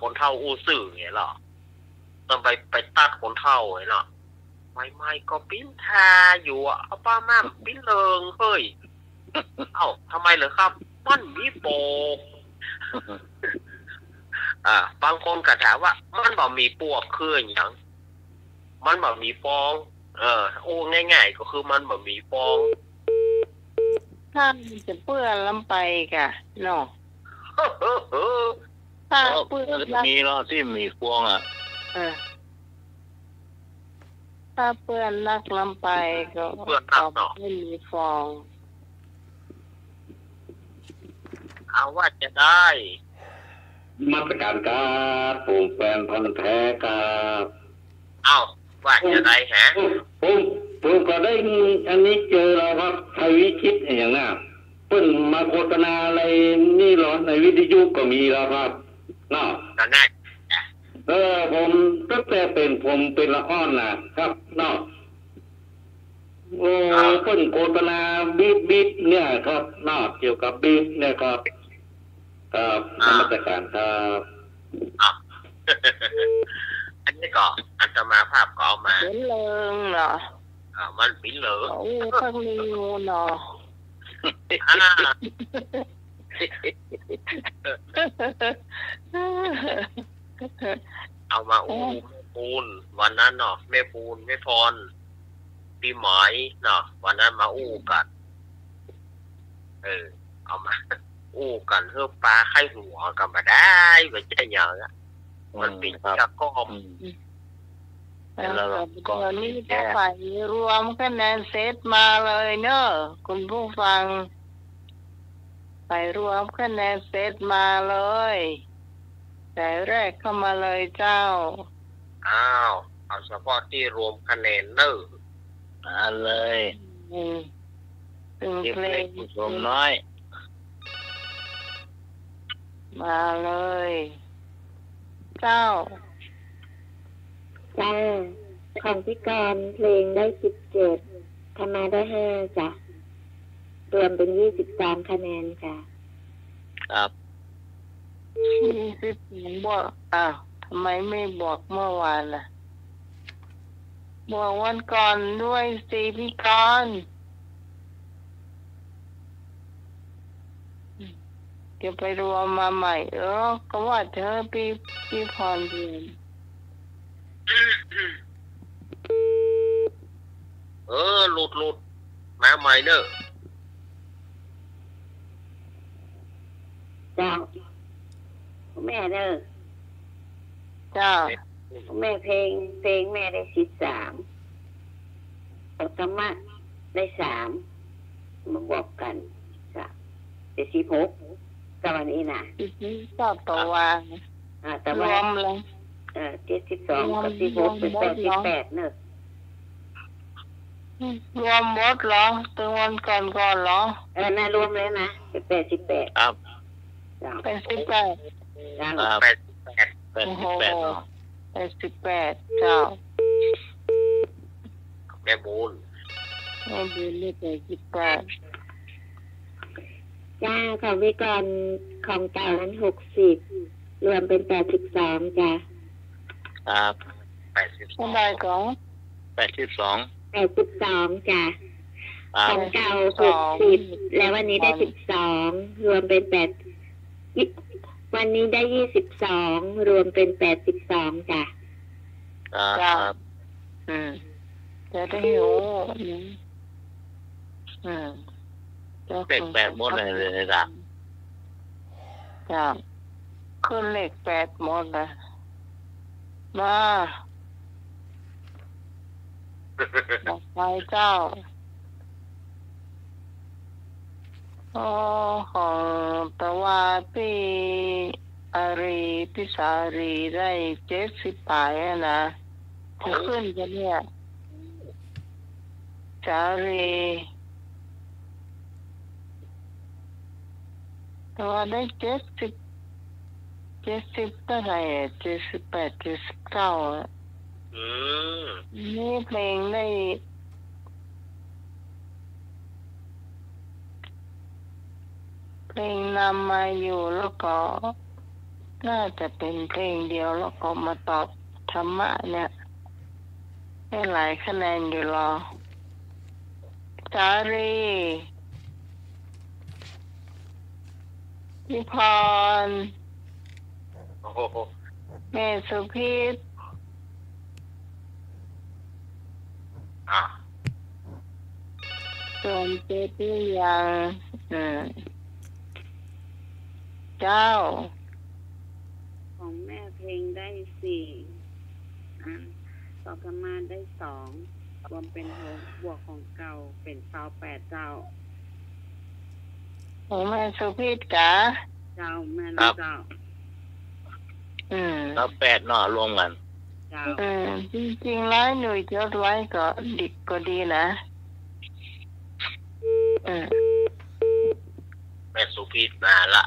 คนเท่าอู้สื่อไงเนาะต้องไปตัดคนเท่าไงเนาะไม่ก็ปิ้นทาอยู่เอาป้าม่ามปิ้นเลิงเฮ้ยทำไมเหรอครับมันมีโปกบางคนก็ถามว่ามันบ่มีปวกคืออย่างมันบ่มีฟองง่ายๆก็คือมันบ่มีฟองถ้าจะเปื้อนลำไปกะเนาะถ้าเปื้อนมีเนาะที่มีฟองถ้าเปื้อนนักลำไปก็ไม่มีฟองเอาว่าจะได้มาตรการการปลูกแฟนพันธุ์แท้การว่าจะได้ฮะผมก็ได้อันนี้เจอแล้วครับไทยวิชิตอย่างนั้นเพิ่นมาโฆษณาอะไรนี่หรอในวิทยุก็มีแล้วครับเนาะนั่นผมตั้งแต่ผมเป็นละอ่อนนะครับเนาะเพิ่นโฆษณาบีทเนี่ยครับเนาะเกี่ยวกับบีทเนี่ยครับมาตรการครับอันนี้ก็อัตมาภาพก็เอามาปิ้นเลิงเนาะมันปิ้นเลิงข้างนี้เนาะเอามาแม่ปูนวันนั้นเนาะแม่ปูนแม่พรปีหมายเนาะวันนั้นมากันเอามากันเพื่อปลาไข่หัวกันมาได้ไม่ใช่อย่างนั้นมันเป็นจากก้อมตอนนี้จะไปรวมคะแนนเซตมาเลยเนอะคุณผู้ฟังไปรวมคะแนนเซตมาเลยแต่แรกเข้ามาเลยเจ้าเอาเฉพาะที่รวมคะแนนเนอะเลยตึงเพลงชมน้อยมาเลยเจ้าของพี่กรเพลงได้17ธรรมาได้5จ้ะรวมเป็น23คะแนนจ้ะครับ20บอกทำไมไม่บอกเมื่อวานล่ะบอกวันก่อนด้วยสิพี่กรจะไปรวมมาใหม่ก็ว่าเธอพี่พรเรียนหลุดมาใหม่เนอะเจ้าแม่เนอะเจ้าแม่เพลงแม่ได้13ธรรมะได้3มาบอกกันจ้ะได้16กับวันนี้นะชอบตัววางรวมเลย 72กับ16เป็น88เนอะ รวมหมดเหรอถึงวันก่อนเหรอน่ารวมเลยนะเป็น88ครับ88จ้า 88เนาะ88เจ้าแม่บุญนี่88จ้าของวิกรของเก่านั้น60รวมเป็น82จ้าครับเท่าไหร่ก่อน82จ้าของเก่า60แล้ววันนี้ได้12รวมเป็น8วันนี้ได้22รวมเป็น82จ้าครับจะได้รู้เลข8หมดเลยจ้ะจ้าขึ้นเลข8หมดเลยมาบอกไปเจ้าของตะวันพี่อารีพิสารีได้70 ปลายนะจะขึ้นจะเนี่ยจารีตะวันได้70เท่าไหร่78 79นี่เพลงได้เพลงนำมาอยู่แล้วก็น่าจะเป็นเพลงเดียวแล้วก็มาตอบธรรมะเนี่ยได้หลายคะแนนอยู่หรอจารีพี่พรแม่สุพิษส่วนเจ๊ที่ยังเจ้าของแม่เพลงได้4ต่อกันมาได้2รวมเป็น6บวกของเก่าเป็น28เจ้าของแม่สุพิษกะเจ้าแม่เจ้าแล้ว8เนาะรวมกันเจ้าจริงๆแล้วหนูจดไว้ก็ดีนะแม่สุพิษมาละ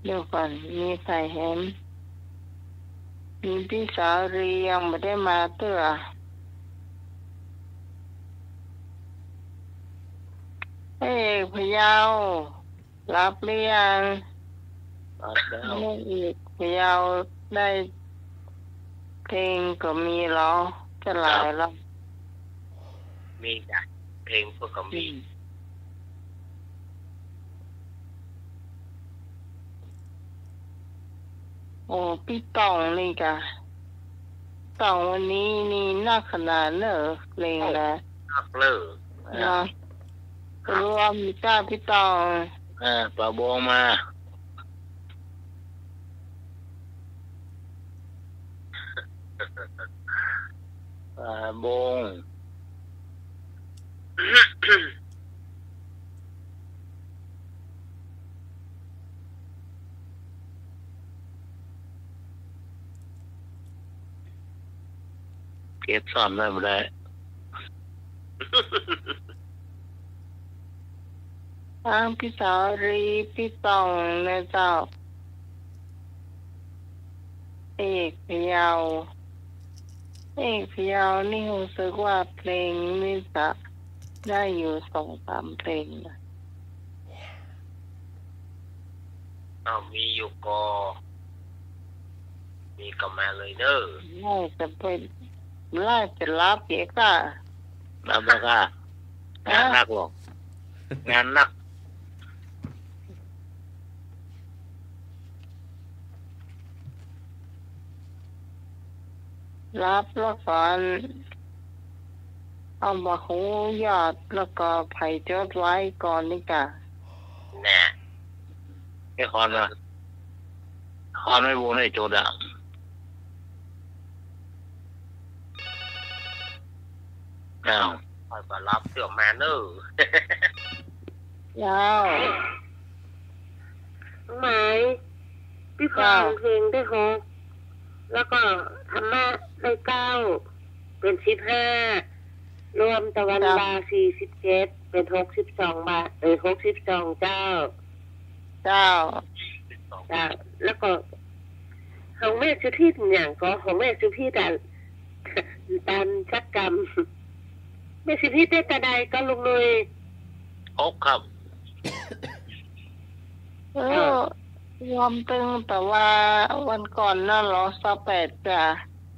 เดี๋ยวก่อนมีใครเห็นมีพี่สาวรียังไม่ได้มาเตื้อเฮ้ยพยาวรับหรือยังไม่อีกพยาวได้เพลงก็มีหรอจะหลายแล้วมีจ้ะเพลงพวกก็มีโอ้พี่ตองนี่กะตองวันนี้นี่นักขนาดเนอะเพลงนะนักเลยนะรวมมีก้าพี่ตองปลาโบมาบงเก็บซ่อมได้ไม่ได้พี่สาวรีพี่ตองนะเจ้าเอกพยาวนี่รู้สึกว่าเพลงนี่จะได้อยู่2-3เพลงนะมีอยู่ก็มีก็มาเลยเนอะน่าจะเป็นน่าจะรับเยอะค่ะรับแล้วค่ะงานนักหรอกงานนักรับแล้วก่อนเอามาหูยอดแล้วก็ไผ่จดไว้ก่อนนี่กะแน่แค่คอนมาคอนไม่บูนให้โจดอ่ะ คอยมารับเสื้อแมนเนอร์ ยาว น้องหมายพี่พรเพลงได้6แล้วก็ธรรมะได้9เป็น15รวมตะวันบา47เป็น62 บาท62เจ้าแล้วก็ของแม่สุพิษอย่างก็ของแม่สุพิษตันชักกรรมแม่สุพิษได้ตาใดก็ลุงเลย6ครับยอมตึงแต่ว่าวันก่อนน่ะเหรอ28จ้ะ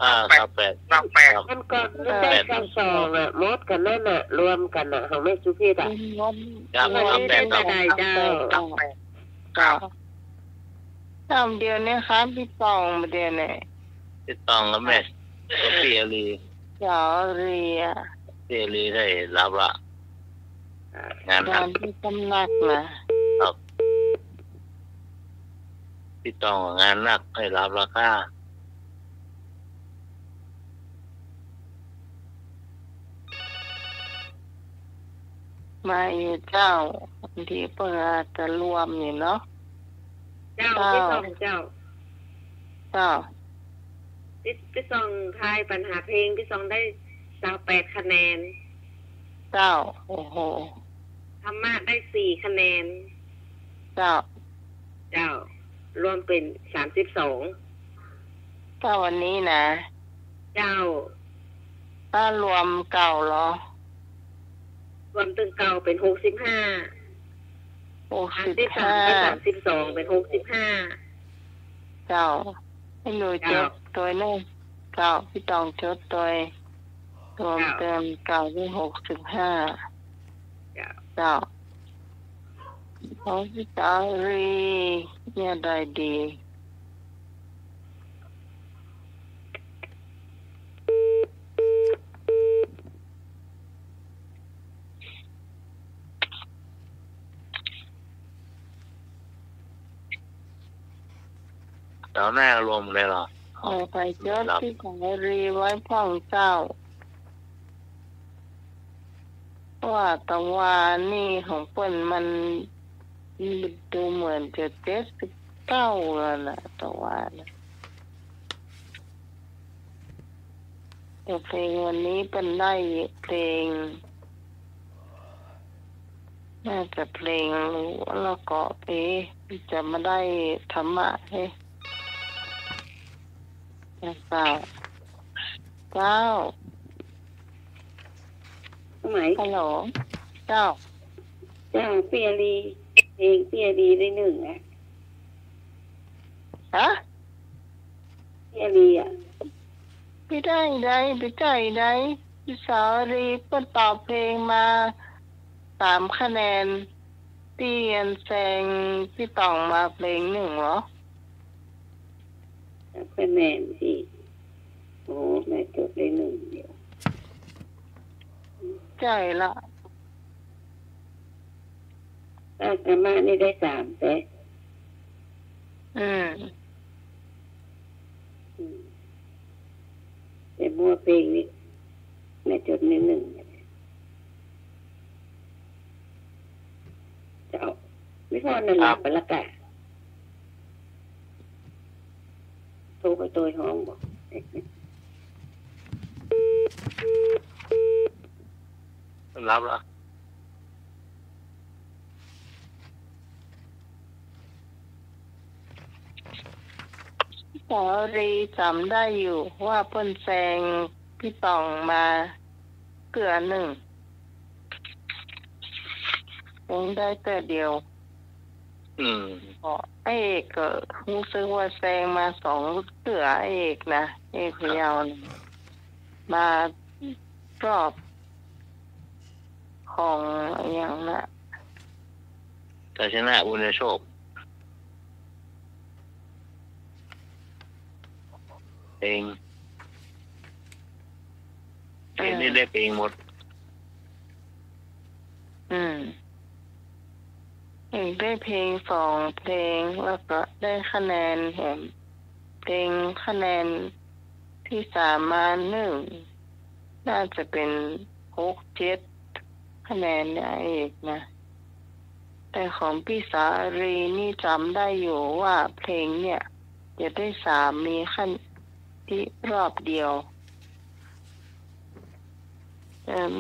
28วันก่อนนั่นได้22อ่ะมดกันนั่นน่ะรวมกันน่ะของแม่สุพิษอ่ะวันนี้ได้ตาใดเจ้าเดียวเนี่ยครับพี่ตองมาเดียวเนี่ยพี่ตองกับแม่เปียรีได้รับละงานที่ตำหนักนะครับพี่ตองงานหนักให้รับราคามาอยู่เจ้าที่เปิดจะรวมอยู่เนาะเจ้าพี่ส่องเจ้าพี่ส่องทายปัญหาเพลงพี่ส่องได้28คะแนนเจ้าโอ้โหธรรมะได้4คะแนนเจ้ารวมเป็น32วันนี้นะเจ้าถ้ารวมเก่าเหรอรวมตึงเก่าเป็น65ที่32เป็น65เจ้าให้หนูจดตัวนึงเจ้าพี่ตองจดตัวรวมเติมเก่าได้65เจ้าพี่ตารีเนี่ยได้ดีแล้วหน้ารวมเลยเหรอเอาไปยศที่ของรีไว้พ่องเจ้าว่าตะวันนี่ของเปิ้นมันดูเหมือนจะ79แล้วนะตะวันแต่เพลงวันนี้เป็นได้เพลงน่าจะเพลงรู้แล้วก็จะมาได้ธรรมะให้เจ้าไหนฮัลโหลเจ้าเปียรีเพลงเปียรีได้1อ่ะฮะเปียรีอ่ะพี่ได้พี่สาวรีเพิ่นตอบเพลงมา3คะแนนพี่อันแซงพี่ตองมาเพลง1เหรอคะแนนที่โอ้แม่จดได้1เดียวใช่ละธรรมะนี่ได้3แต่แต่มัวเพลงนี่แม่จด1เจ้าไม่พอนั่นหลับไปละกะโทรไปตัวห้องบอกรับแล้วสาวรีจำได้อยู่ว่าเพิ่นแซงพี่ตองมาเกือ1คงได้แต่เดียวเอกก็รู้สึกว่าแซงมา2เกือเอกนะเอกพยาวมารอบของอย่างน่ะแต่ชนะบุญโชคเพลงนี่ได้เพลงหมดเอกได้เพลง2เพลงแล้วก็ได้คะแนนแถมเพลงคะแนนที่3มา1น่าจะเป็น 6-7คะแนนเนี่ยเอกนะแต่ของพี่สารีนี่จำได้อยู่ว่าเพลงเนี่ยจะได้3มีขั้นที่รอบเดียว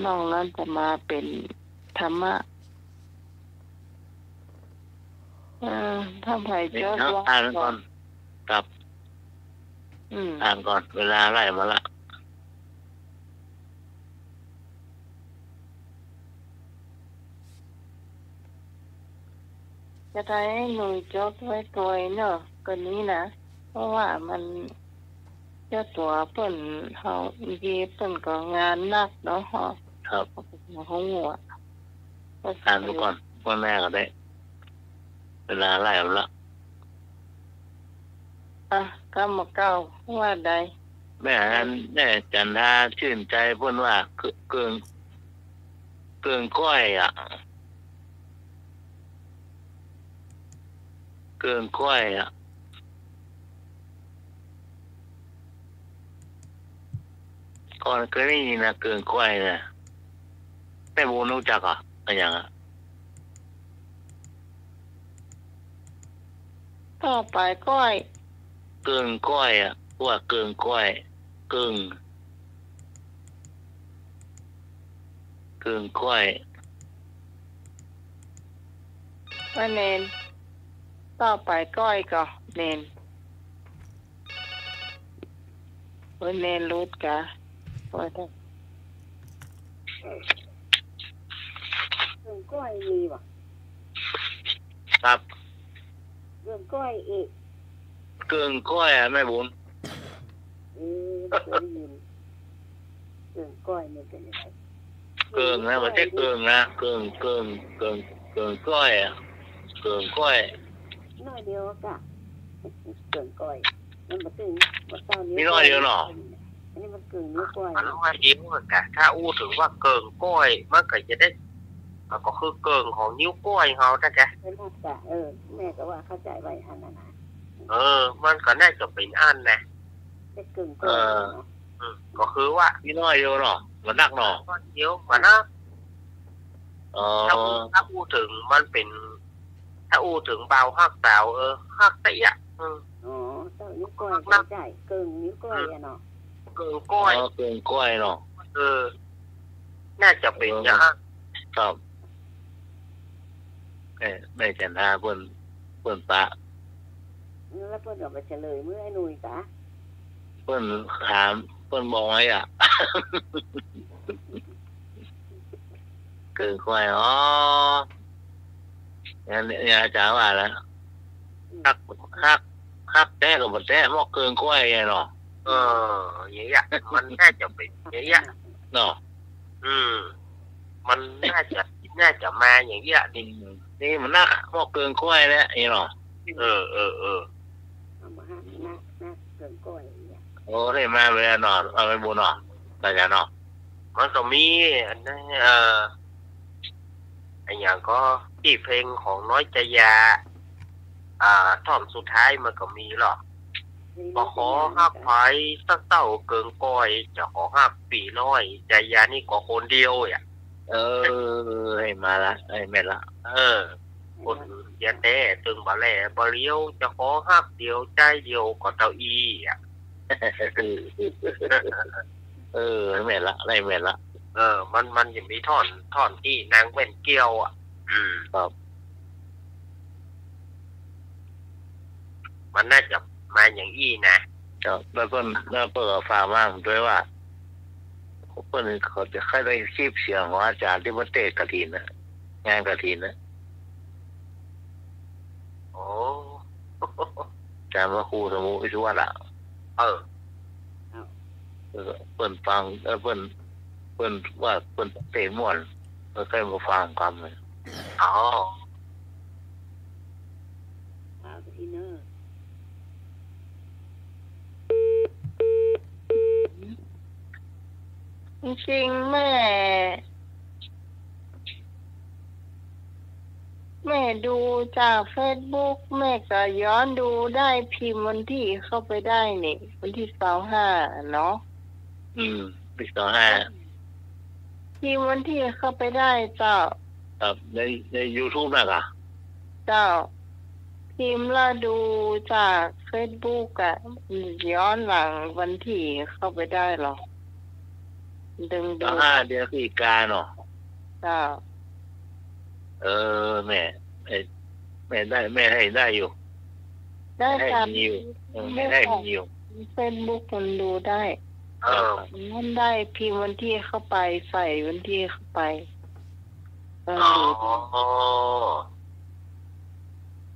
นอกนั้นจะมาเป็นธรรมะถ้าไผ่จอดว่าอ่านก่อนครับอ่านก่อนเวลาไล่มาละจะได้ให้หนุ่ยจดไว้ตัวเนอะก็นี้นะเพราะว่ามันเจ้าตัวเปิ่นเขาอีกเปิ่นก็งานนักเนาะครับเขาหัวอ่านดูก่อนพ่อแม่ก็ได้เวลาไล่มาละก็มาเก้าว่าใดแม่จันทาชื่นใจเพิ่นว่าเกินก้อยอ่ะเกินก้อยอ่ะก่อนเคยได้ยินนะเกินก้อยนะแม่บูรู้จักอ่ะอะไรอย่างอ่ะต่อไปก้อยเกินก้อยอ่ะว่าเกินก้อยเกินก้อยว่าเนนต่อไปก้อยก็เนนเนนรู้กะว่าได้เรื่องก้อยมีป่ะครับเรื่องก้อยอีกเกินก้อยอ่ะแม่บุญเคยได้ยินเรื่องก้อยมันเป็นยังไงเกินนะมันจะเกินนะเกินก้อยอ่ะเกินก้อยน้อยเดียวกะเกินก้อยมันมาถึงมาเต้านี้นี่น้อยเดียวเนาะอันนี้มันเกินนิ้วก้อยมันน้อยเดียวกะถ้าอู้ถึงว่าเกินก้อยมันก็จะได้ก็คือเกินของนิ้วก้อยเขานะจ๊ะเป็นภาษาแม่ก็ว่าเข้าใจไว้อันนั้นนะมันก็น่าจะเป็นอันนะได้เกินก้อยก็คือว่านี่น้อยเดียวเนาะมันนักเนาะเดียวมันนะถ้าอู้ถึงมันเป็นถ้าอู้ถึงเบาฮักเบาฮักเตะเต้านิ้วก้อยเข้าใจเกินนิ้วก้อยเนาะเกินก้อยเนาะน่าจะเป็นอย่างครับไม่จันทาเพิ่นปะแล้วเพิ่นเอาไปเฉลยเมื่อไอ้หนุ่ยจ้ะเพิ่นถามเพิ่นบอกไว้อ่ะเกินก้อยเนี่ยอาจารย์ว่าแล้วฮักแท้กับบ่แท้มอกเกินก้อยเนาะอย่างเงี้ยมันน่าจะเป็นอย่างเงี้ยเนาะมันน่าจะมาอย่างเงี้ยนี่มันน่ามอกเกินก้อยแล้วเนาะเอามานักเกินก้อยเนี่ยโอ้ได้มาเวลาเนาะเอาไปบุญเนาะแต่จะเนาะมันก็มีอันนั้นไอ้อย่างก็ที่เพลงของน้อยใจยาท่อนสุดท้ายมันก็มีหรอกก็ขอฮักไผสักเต้าเกินก้อยจะขอฮักปีน้อยใจยานี่ก็คนเดียวอ่ะให้มาละให้แม่ละคนเย็นแท้ตึงบ่แลบ่เลี้ยวจะขอฮักเดียวใจเดียวก็เต้าอีอ่ะแม่ละได้แม่ละมันยังมีท่อนที่นางเว้นเกี้ยวอ่ะครับมันน่าจะมาอย่างอี้นะครับแล้วก็ฝากมาด้วยว่าเพื่อนเขาจะค่อยได้คลิปเสียงของอาจารย์ที่วัดเตกฐินนะงานกฐินนะโอ้อาจารย์ว่าครูสมุวิศวะละเพื่อนฟังเพื่อนว่าเพื่อนเตะม่วนแล้วค่อยมาฟังความเลยพี่เนอร์จริงๆแม่ดูจาก Facebook แม่ก็ย้อนดูได้พิมพ์วันที่เข้าไปได้นี่วันที่25เนาะ25 ที่วันที่เข้าไปได้เจ้าครับใน YouTube นะคะเจ้าพิมพ์แล้วดูจาก Facebook อ่ะย้อนหลังวันที่เข้าไปได้หรอดึงดู5 เดือนพฤศจิกายนเนาะเจ้าแม่ได้แม่ให้ได้อยู่ได้ครับไม่ได้มีอยู่ Facebook มันดูได้มันได้พิมพ์วันที่เข้าไปใส่วันที่เข้าไป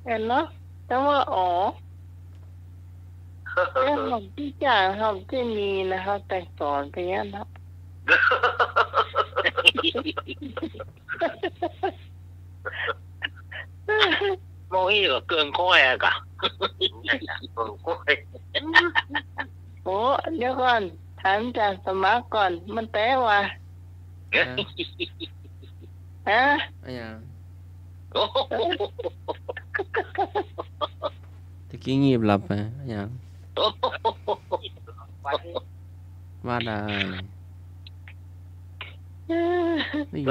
เห็นเนาะแต่ว่าเรื่องของที่จ่ายครับที่มีนะครับแต่สอนไปเนี้ยนะโมอี้ก็เกินค่อยอะกะเกินค่อยโอ้เดี๋ยวก่อนถามจากสมัครก่อนมันแปลว่าฮะตะกี้งีบหลับไปอย่างว่าได้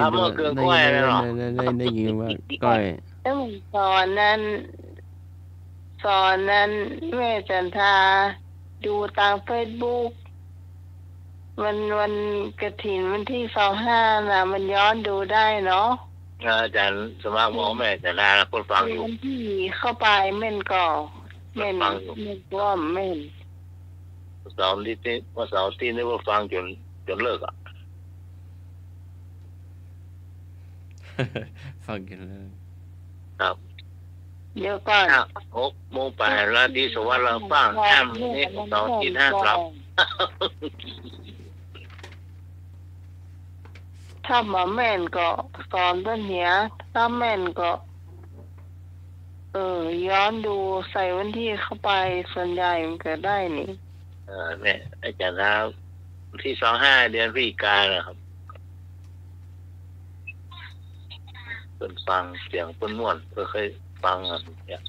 รับมาเกินก้อยเลยหรอได้ยินว่าก้อยสอนนั้นแม่จันทาดูตาม Facebook วันกฐินวันที่25น่ะมันย้อนดูได้เนาะอาจารย์สมัครหมอแม่จันทาคนฟังอยู่วันที่เข้าไปแม่นก็แม่นว่าแม่นเสาร์ที่นี่ว่าฟังจนเลิกอ่ะฟังกันเลยครับเดี๋ยวก่อน6 โมงไปแล้วที่สวัสดิ์เราฟังแอมนี่เสาร์ที่5ครับถ้ามาแม่นก็สอนต้นเนี้ยถ้าแม่นก็ย้อนดูใส่วันที่เข้าไปส่วนใหญ่มันก็ได้นี่แม่อาจารย์ครับที่25 เดือนพฤศจิกายนนะครับเพิ่นฟังเสียงเพิ่นม่วนเพิ่นเคยฟังอ่ะเนี่ย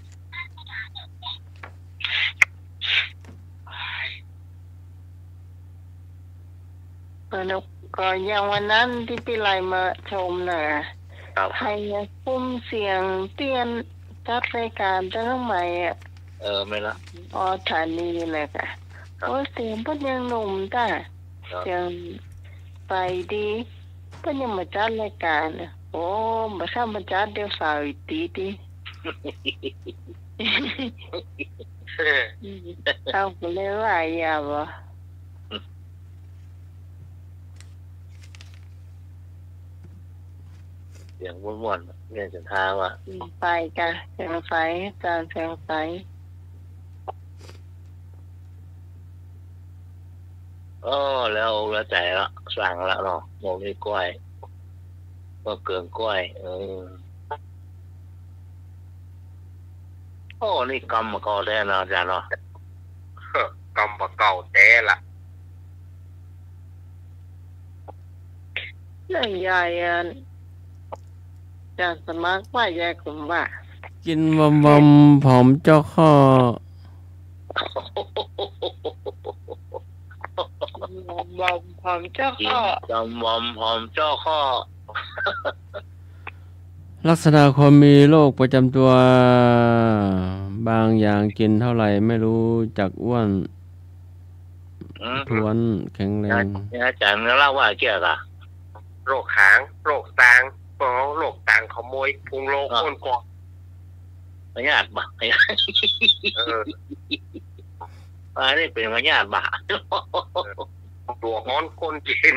ก็อย่างวันนั้นที่พี่ไลมาชมน่ะให้คุ้มเสียงเตียนจัดรายการทั้งใหม่อ่ะไม่ละฐานีเลยค่ะโอ้เสียงเพิ่นยังหนุ่มจ้ะเสียงไปดีเพิ่นยังมาจัดรายการโอ้บ่ทำมาจัดเดี๋ยวสาวอีกตีเอาไปเลยว่าอย่าบ่เสียงม่วนๆเรียนจันทาว่าไปจ้ะเสียงไฟจานเสียงไฟแล้วใจละสั่งละเนาะโมมีกล้วยก็เกินกล้วยนี่กำมาเก่าแท้นะอาจารย์เนาะกำมาเก่าแท้ละเรื่องใหญ่จะสมัครว่าแยกกลุ่มว่ากินวอมผอมเจ้าข้อวอมผอมเจ้าข้อวอมผอมเจ้าข้อลักษณะคนมีโรคประจำตัวบางอย่างกินเท่าไหร่ไม่รู้จักอ้วนท้วนแข็งแรงอาจารย์เล่าว่าเกี่ยวกับโรคหางโรคตางโรคต่างขโมยพุงโลคนกอดพยาธิบ้าอันนี้เป็นพยาธิบ้าตัวฮ้อนคนกิน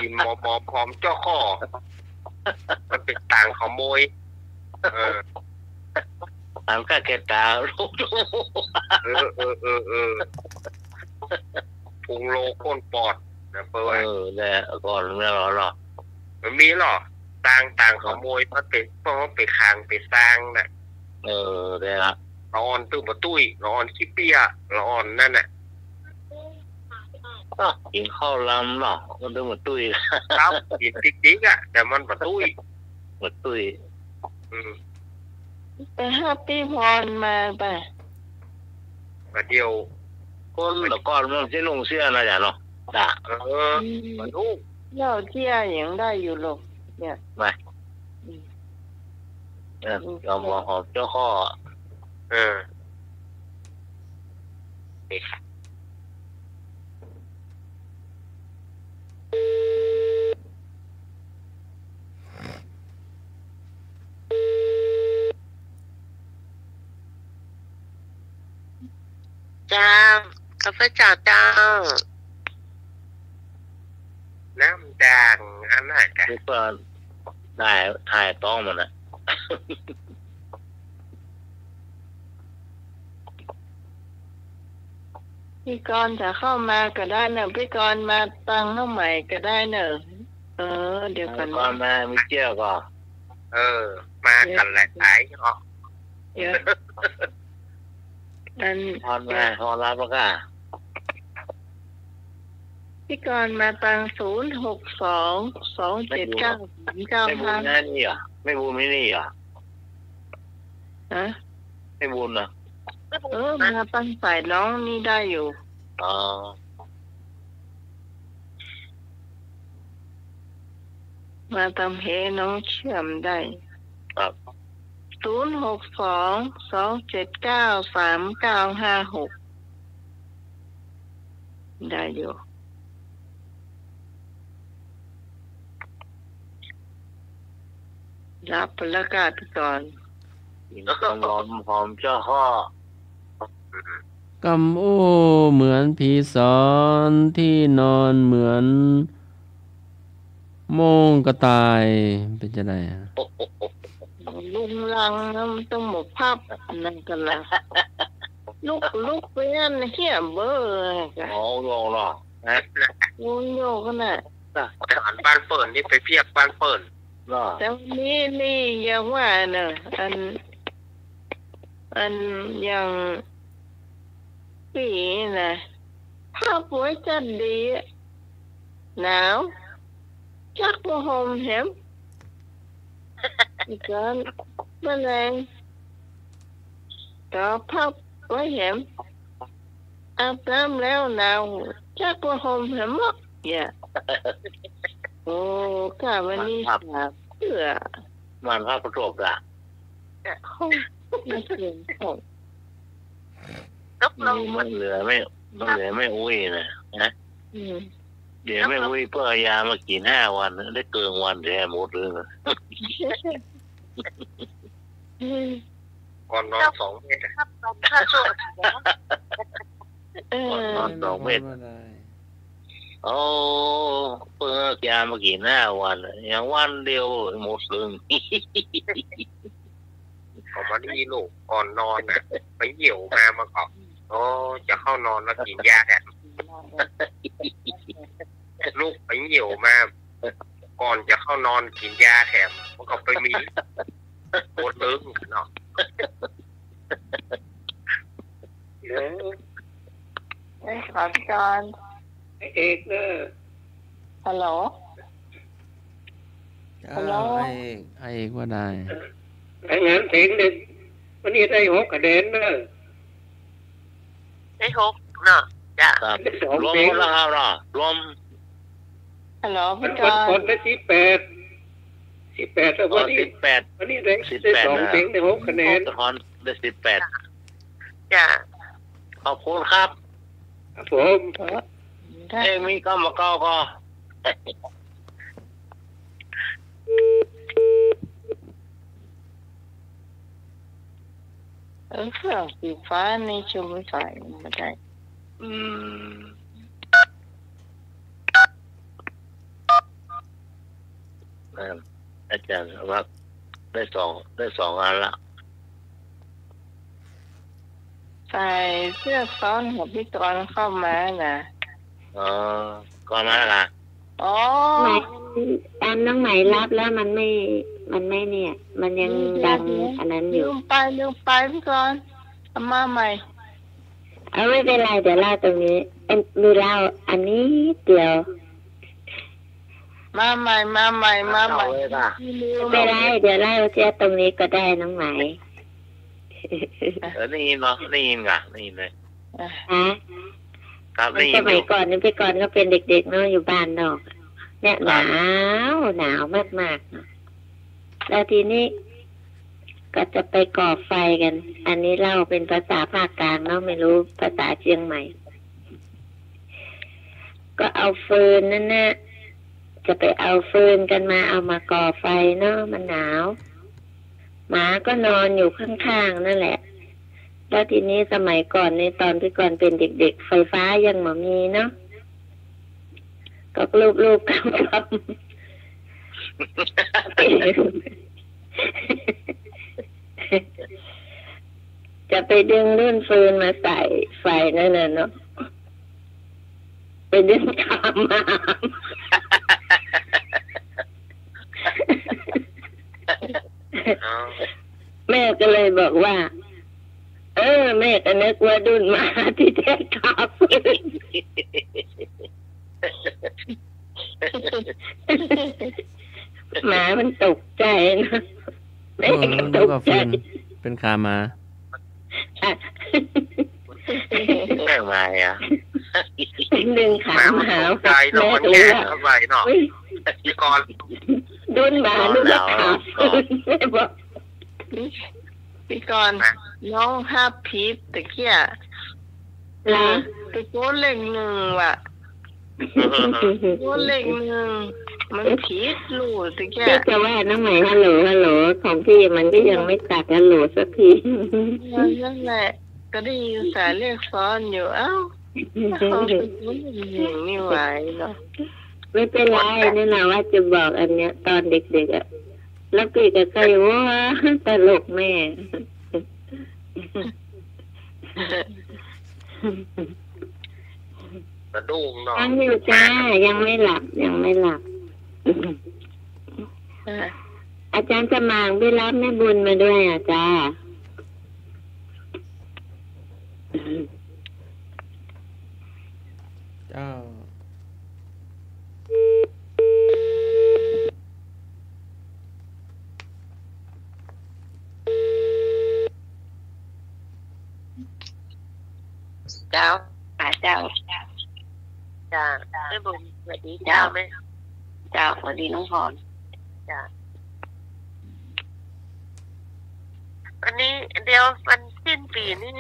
กินหมอพร้อมเจ้าข้อมันเป็นต่างขโมยอันก็แก่ตาลูกพุงโลคนปอดนะเพื่อนเนี่ยก่อนไม่หรอมันมีหรอต่างขโมยเพราะไปคางไปสร้างน่ะได้ละร้อนตื้อมาตุ้ยร้อนขี้เปียร้อนนั่นน่ะกินข้าวลำเนาะมันตื้อมาตุ้ยครับกินติ๊กๆอ่ะแต่มันมาตุ้ยไปห้าปีพรมาไปมาเดียวคนละก้อนมันจะลงเสื้อนะจ๊ะเนาะ ด่ามาดู เล่าเที่ยอย่างได้อยู่หรอกเนี่ย มายอมหอมเจ้าข้อเจ้ากาแฟจ่าเจ้าน้ำด่างอันไหนกันเพื่อนได้ถ่ายต้องมันนะพี่กรณ์จะเข้ามาก็ได้เนอะพี่กรณ์มาตั้งเข้าใหม่ก็ได้เนอะเดี๋ยวก่อน ก่อนมามีเจ้าก็มากันหลายๆเนาะเดี๋ยวอันฮอนมาฮอนรับแล้วก็พี่กรณ์มาตั้ง062-279-395ไม่บุญนะนี่เหรอไม่บุญไม่นี่เหรอฮะไม่บุญนะมาตั้งสายน้องนี่ได้อยู่มาทำให้น้องเชื่อมได้ครับ062-279-3956ได้อยู่รับประกาศก่อนต้องหอมเจ้าข้อกำโอ้เหมือนผีสอนที่นอนเหมือนโมงกระต่ายเป็นจะไงลุงลังน้ำต้องหมกภาพนั่นกันละลูกเพื่อนเฮียเบอร์กันโง่หรอโง่กันน่ะแต่อันบ้านเปิดนี่ไปเพียกบ้านเปิดแต่นี่ยังว่าเนอะอันยังปีนะภาพไว้จัดดีหนาวจักว่าห่มเห็มอีกการแมลงก็ภาพไว้เห็มอาบน้ำแล้วหนาวจักว่าห่มเห็มหมดอย่าโอ้ข้าวันนี้สาบเพื่อมันภาพประจบละห้องไม่เกินห้องมันเหลือไม่อุ้ยนะเดี๋ยวไม่อุ้ยเพื่อยามากิน5 วันได้เกินวันแท้หมดเลยก่อนนอน2 เม็ดนอน2 เม็ดโอ้เพื่อยามากิน5 วันอย่างวันเดียวหมดเลยเขามาดีลูกก่อนนอนไปเหี่ยวมาก่อนจะเข้านอนแล้วกินยาแทนลูกไปเหี่ยวมาก่อนจะเข้านอนกินยาแถมมันก็ไปมีปวดลึกเนาะขอพี่การเอกเนอะฮัลโหลไอเอกว่าได้รายงานเพลงเด็กวันนี้ได้6 คะแนนเนอะได้6เนาะจ้ะรวมแล้วครับเนาะรวมฮัลโหลพี่การคนได้18แล้ววันนี้ได้2 เพลงได้6 คะแนนฮอนได้18จ้ะขอบคุณครับครับผมมีกรรมการก็เครื่องสีฟ้าในชุมชนไม่ได้อาจารย์ว่าได้2 อันละใส่เสื้อซ้อนของพี่กรณ์เข้ามาน่ะก่อนมาแล้วล่ะตอนน้องใหม่รับแล้วมันไม่เนี่ย มันยังดังอันนั้นอยู่ลืมไปพี่กรณ์มาใหม่เอาไม่เป็นไรเดี๋ยวเล่าตรงนี้มีเล่าอันนี้เดียวมาใหม่ไม่เป็นไรเดี๋ยวเล่าเสียตรงนี้ก็ได้น้องใหม่ได้ยินเนาะได้ยินกะได้ยินเลยฮะ ครับ มันสมัยก่อนนี่ไปก่อนก็เป็นเด็กๆเนาะอยู่บ้านนอกเนี่ยหนาวมากๆแล้วทีนี้ก็จะไปก่อไฟกัน อันนี้เล่าเป็นภาษาภาคกลางเนาะไม่รู้ภาษาเชียงใหม่ก็เอาฟืนนั่นนะจะไปเอาฟืนกันมาเอามาก่อไฟเนาะมันหนาวหมาก็นอนอยู่ข้างๆนั่นแหละแล้วทีนี้สมัยก่อนในตอนที่ก่อนเป็นเด็กๆไฟฟ้ายังไม่มีเนาะก็ลูกๆกำจะไปดึงรุ่นฟืนมาใส่ไฟนั่นน่ะเนาะไปดึงขามมาแม่ก็เลยบอกว่าแม่ก็นึกว่าดุนมาที่แท้ขาฟืนหมามันตกใจนะแม่ก็ตกใจเป็นขามาไม่มาอ่ะดึงขามาหาใจเนาะมันแย่เข้าไปเนาะพี่กรดุนมาดุนขาฟืนแม่บอกพี่กรน้องห้าพีบตะเกียตะโกนเล่งหนึ่งว่ะโกนเล่งหนึ่งมันพีดลูตะเกียพี่จะว่าน้องใหม่ฮัลโหลของพี่มันก็ยังไม่ตัดฮัลโหลสักทีนั่นแหละก็ได้ยินสายเรียกซ้อนอยู่เอ้าเขาเป็นนี่ไหวเนาะไม่เป็นไรนี่นะว่าจะบอกอันเนี้ยตอนเด็กๆอ่ะแล้วพี่ก็เคยว่าตลกแม่กระดุงเนาะยังอยู่จ้ายังไม่หลับอาจารย์จะมางไปรับแม่บุญมาด้วยอ่ะจ้าเจ้าเจ้าแม่บุญสวัสดีเจ้าสวัสดีน้องพรจ้าวันนี้เดี๋ยววันสิ้นปีนี่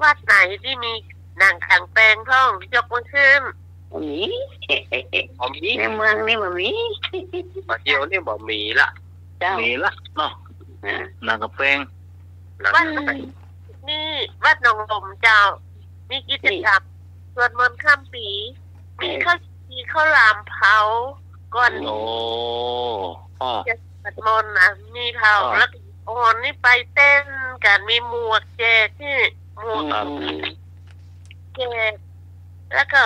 วัดไหนที่มีหนังขังแปลงท่องยกมือขึ้นมีในเมืองนี่มันมีเดี๋ยวนี่บ่มีละมีละเนาะหนังขังแปลงวัดนี่วัดหนองลมเจ้ามีกิจกรรมสวดมนต์ข้ามปีมีข้าวหลามเผาก่อนจะสวดมนต์นะมีเผาแล้วนี่ไปเต้นกันมีหมวกแจกที่หมวกแจกแล้วก็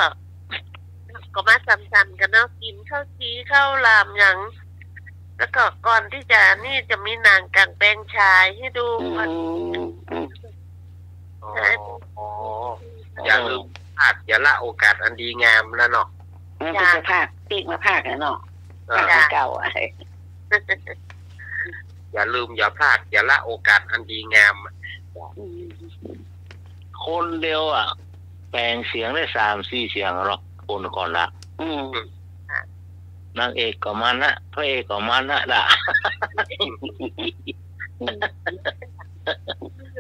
มาซ้ำๆกันเนาะกินข้าวจีข้าวหลามอย่างแล้วก็ก่อนที่จะนี่จะมีหนังกางแปลงชายให้ดูอย่าลืมพลาดอย่าละโอกาสอันดีงามแล้วเนาะจะพากปีกมาพากแล้วเนาะเก่าอะไรอย่าลืมอย่าพลาดอย่าละโอกาสอันดีงามคนเดียวอ่ะแปลงเสียงได้3-4 เสียงหรอกคนก่อนละนางเอกก็มันนะพระเอกก็มันนะด่า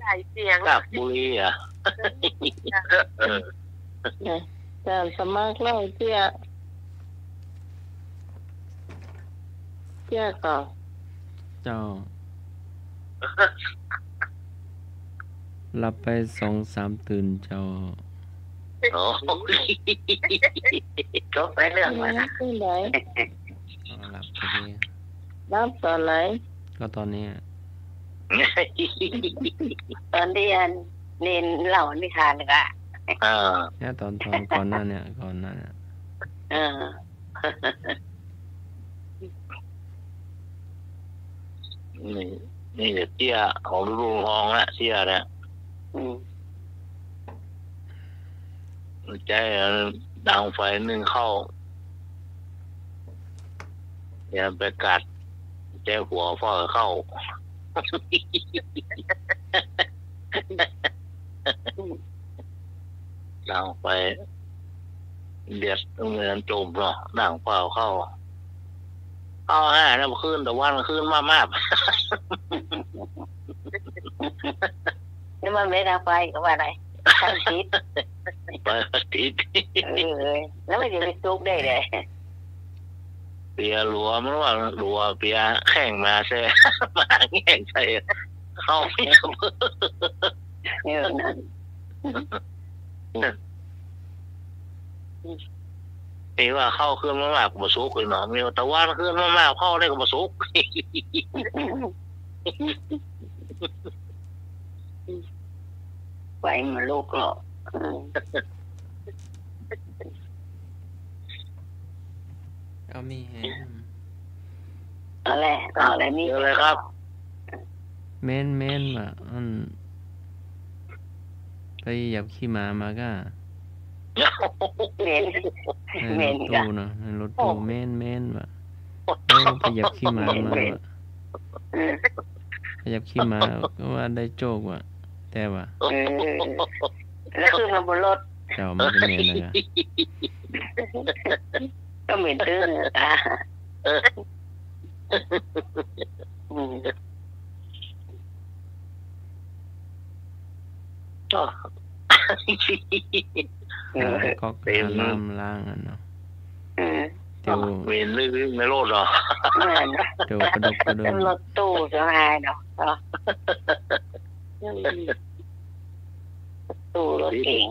หลายเสียงกับบุรีอ่ะแต่สมัครเล่าเจ้าก่อนเจ้าหลับไป2-3 ตื่นเจ้าก็ไปเรื่องมานะหลับไปเลยรับตอนไหนก็ตอนนี้ตอนที่เน้นเล่านิทานเลยอ่ะเนี่ยตอนก่อนหน้าเนี่ยนี่เตี้ยของลุงทองละเตี้ยเนี่ยใจดังไฟนึ่งเข้าอย่าไปกัดใจหัวฟ้าเข้าดังไฟ เดือดเหมือนโจมเนาะหนังเปล่าเข้าห้าน้ำขึ้นแต่วันขึ้นมาก นี่มันไม่ได้ไฟก็ว่าอะไรทั้งทิศ ไปติด แล้วไม่จะไปซุกได้เลย เปียหลัวมันว่าหลัวเปียแข่งมาใช่มาแข่งใช่เข้าไม่เสมอ นี่ว่าเข้าขึ้นมากๆกับสุกเลยเนาะมีแต่ว่าขึ้นมากๆเข้าได้กับสุก ไฟมันลูกหรอก เอามีแฮม อะไรนี่ เจอเลยครับ เม้นว่ะไปเหยับขี้หมาก็ เม้น ในรถตู้เนาะในรถตู้เม้นว่ะโอ้ไปเหยับขี้หมามาว่ะไปเหยับขี้หมาก็ว่าได้โจกว่ะแต่ว่า แล้วคือมาบนรถ เจ้ามันจะเม้นนะ ก็เหม็นตื้อตาก็ล้างอันเนาะเดี๋ยว เวนลื่นไม่โลดหรอ เดี๋ยวกระดกกระโดด รถตู้จะหายเนาะตู้รถเก่ง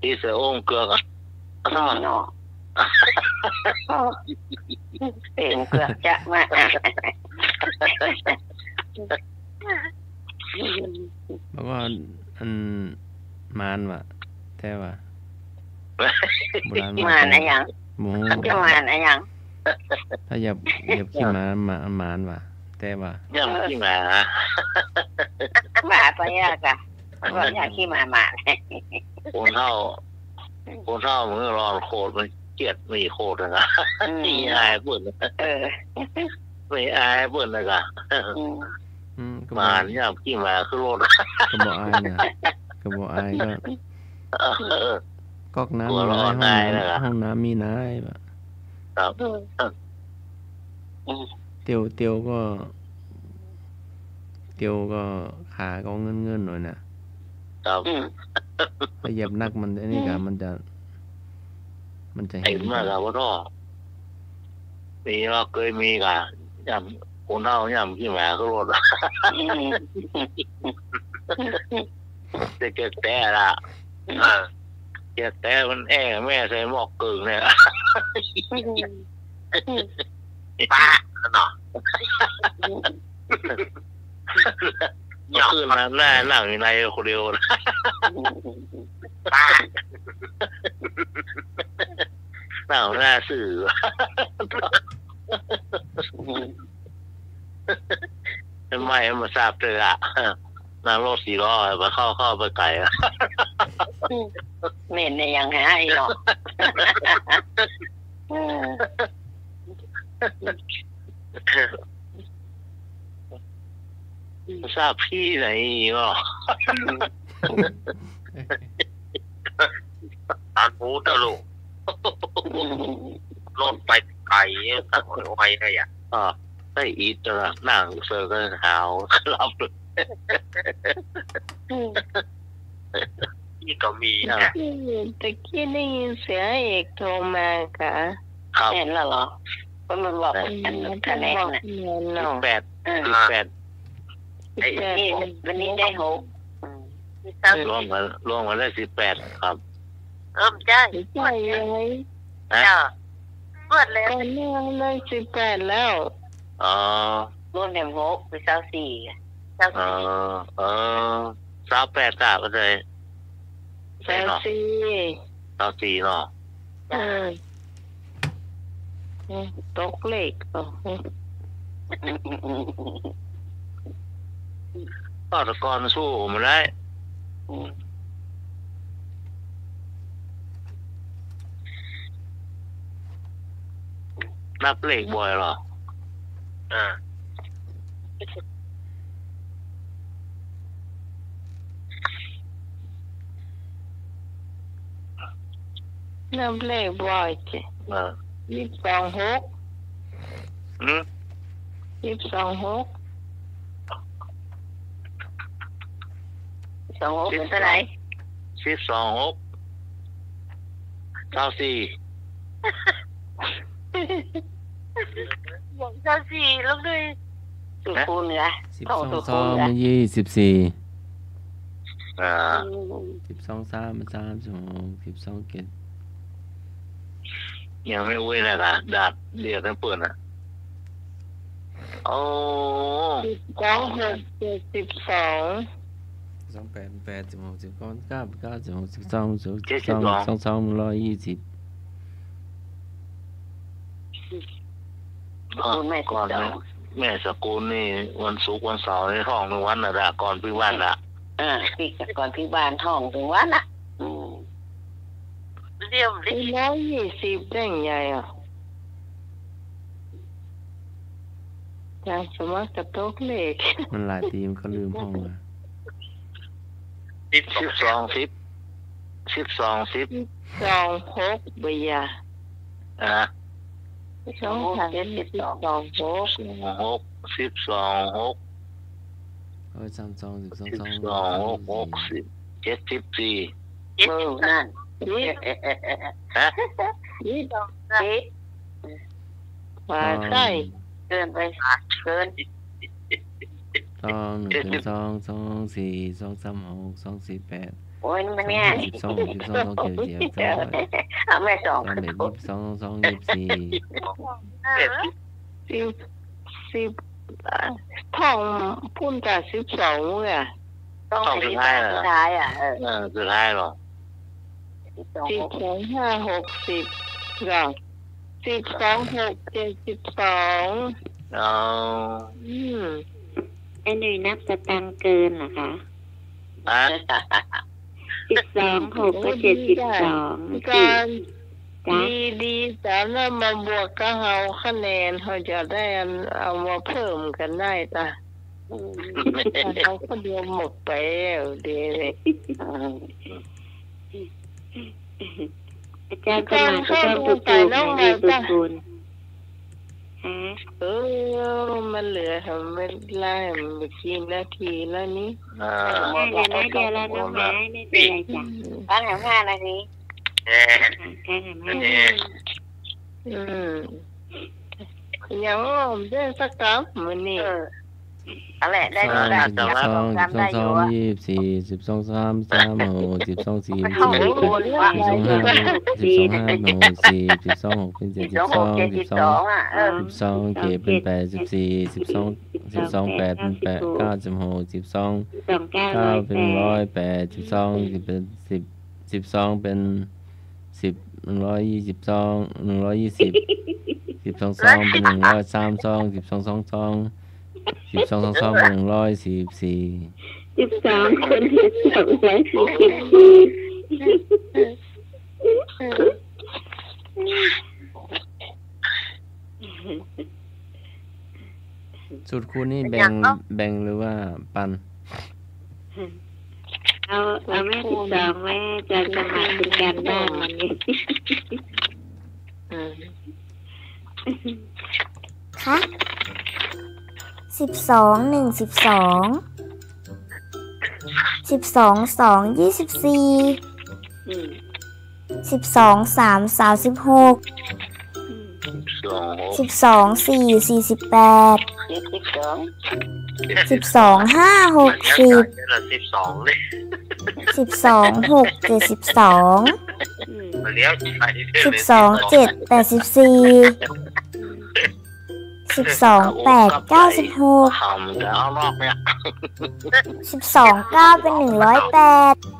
ที่เสือโอ่งเกลือกัน เนาะเก่งเกือบจะมา บอกว่ามานว่ะแต่ว่าโบราณ มาอะไรอย่าง หมู จะมาอะไรอย่าง ถ้าเหยับขี้หมามานว่ะแต่ว่า ย่ำที่มา หมาไปยากอะก็อยากขี้หมาคนเท่ามือรอโคตรมันเกลียดมีโคตรนะนี่อายเปิดไม่อายเปิดนะกะมาย่ำที่มาคือโลด ก็บอกอายนะก็บอกอายก็ก๊อกน้ำมีน้ายห้องน้ำมีน้ายแบบ ครับ เตียวก็ขาก็เงินหน่อยนะครับถ้าเหยียบนักมันอันนี้ก็มันจะเห็นมากครับว่าท่อมีว่าเคยมีกะย่ำคนเท่าย่ำที่มาคือโลดจะเกิดแต่ละเกิดแต่มันแม่ใส่หมอกกึ่งเนี่ยป้าเนาะขึ้นมาหน้าหนังในคนเดียวป้าหน้าสื่อทำไมมาทราบเลยอ่ะน้ำรถสีล้อมาเข้าไปไก่อะเหม็นในยังไงหรอกทราบพี่ไหนก็ตานพูดลูกรถไปไก่ตั้งไว้ให้อ่ะได้อีตระนั่งเซอร์ก็หาวรับเลยนี่ก็มีนะตะกี้ได้ยินเสียงเอกโทรมาค่ะ เห็นแล้วเหรอมันบอกคะแนนน่ะ18วันนี้ได้6รวมมาได้18ครับใช่ยังไงเปิดเลย ตอนนี้เลย18แล้วรวมได้6ไป24 28ก็เลย24เนาะตกเลขก็ตะกอนสู้มาได้นับเลขบ่อยหรอ น้ำเลขบ่อยจ้ะ226 226เป็นเท่าไหร่12 6 24บอกเจ้าสี่ลูกด้วย สุคูณเหรอ 12 มัน24 12 3 มัน36 12 7ยังไม่อุ้ยนะล่ะดาดเดียวทั้งปืนอ่ะโอ้2 8 8 16 19 9 9 16 12 120ก่อนแม่สกุลนี่วันศุกร์วันเสาร์ในท้อง1วันน่ะละก่อนพี่วันน่ะพี่ก่อนพี่บ้านท้องถึงวันน่ะเรียมดิ120ได้ไงอ่ะจังสมัครกระตกเลขมันหลายปีมันก็ลืมห้องมา26เบียนั่นมาใช่เกินไปเกิน2 1 2 4 2 3 6 2 4 8โอ้ยมันเนี่ย12 เอาแม่2 ท้องพุ่นกับ12อ่ะต้องสุดท้ายเหรอสุดท้ายอ่ะสุดท้ายหรอ12 5 60หรอ12 6 72ไอ้หนุ่ยนับสตังค์เกินเหรอคะ12 6 ก็ 72การดีแต่แล้วมาบวกก็เอาคะแนนเขาจะได้เอามาเพิ่มกันได้จ้ะเขาก็เดียวหมดไปดีเลยอาจารย์ก็มาก็ต้องถูกๆในสุกุลมันเหลือทำไม่ได้มันกี่นาทีแล้วนี่เดี๋ยวแล้วน้องไม้ไม่เป็นไรจ้ะตั้ง5 นาทียังได้สักคำมันนี่อะไรได้ก็ได้12 24 12 3 3 6 12 4 12 5 12 เป็น7 12 เก็บเป็น8 14 12 8 เป็น8 9 16 12 9 เป็น108 12 10 เป็น10 12 เป็น10 122 120 12 2 เป็น132 12 2 12 เป็น144 12 คนที่244สูตรคูณนี่แบ่งหรือว่าปันเอาแม่12แม่จะสมัครเป็นการบ้านวันนี้ค่ะ12 1 12 12 2 24 12 3 36 12 4 48 12 5 60 12 6 72 12 7 84 12 8 96 12 9 เป็น108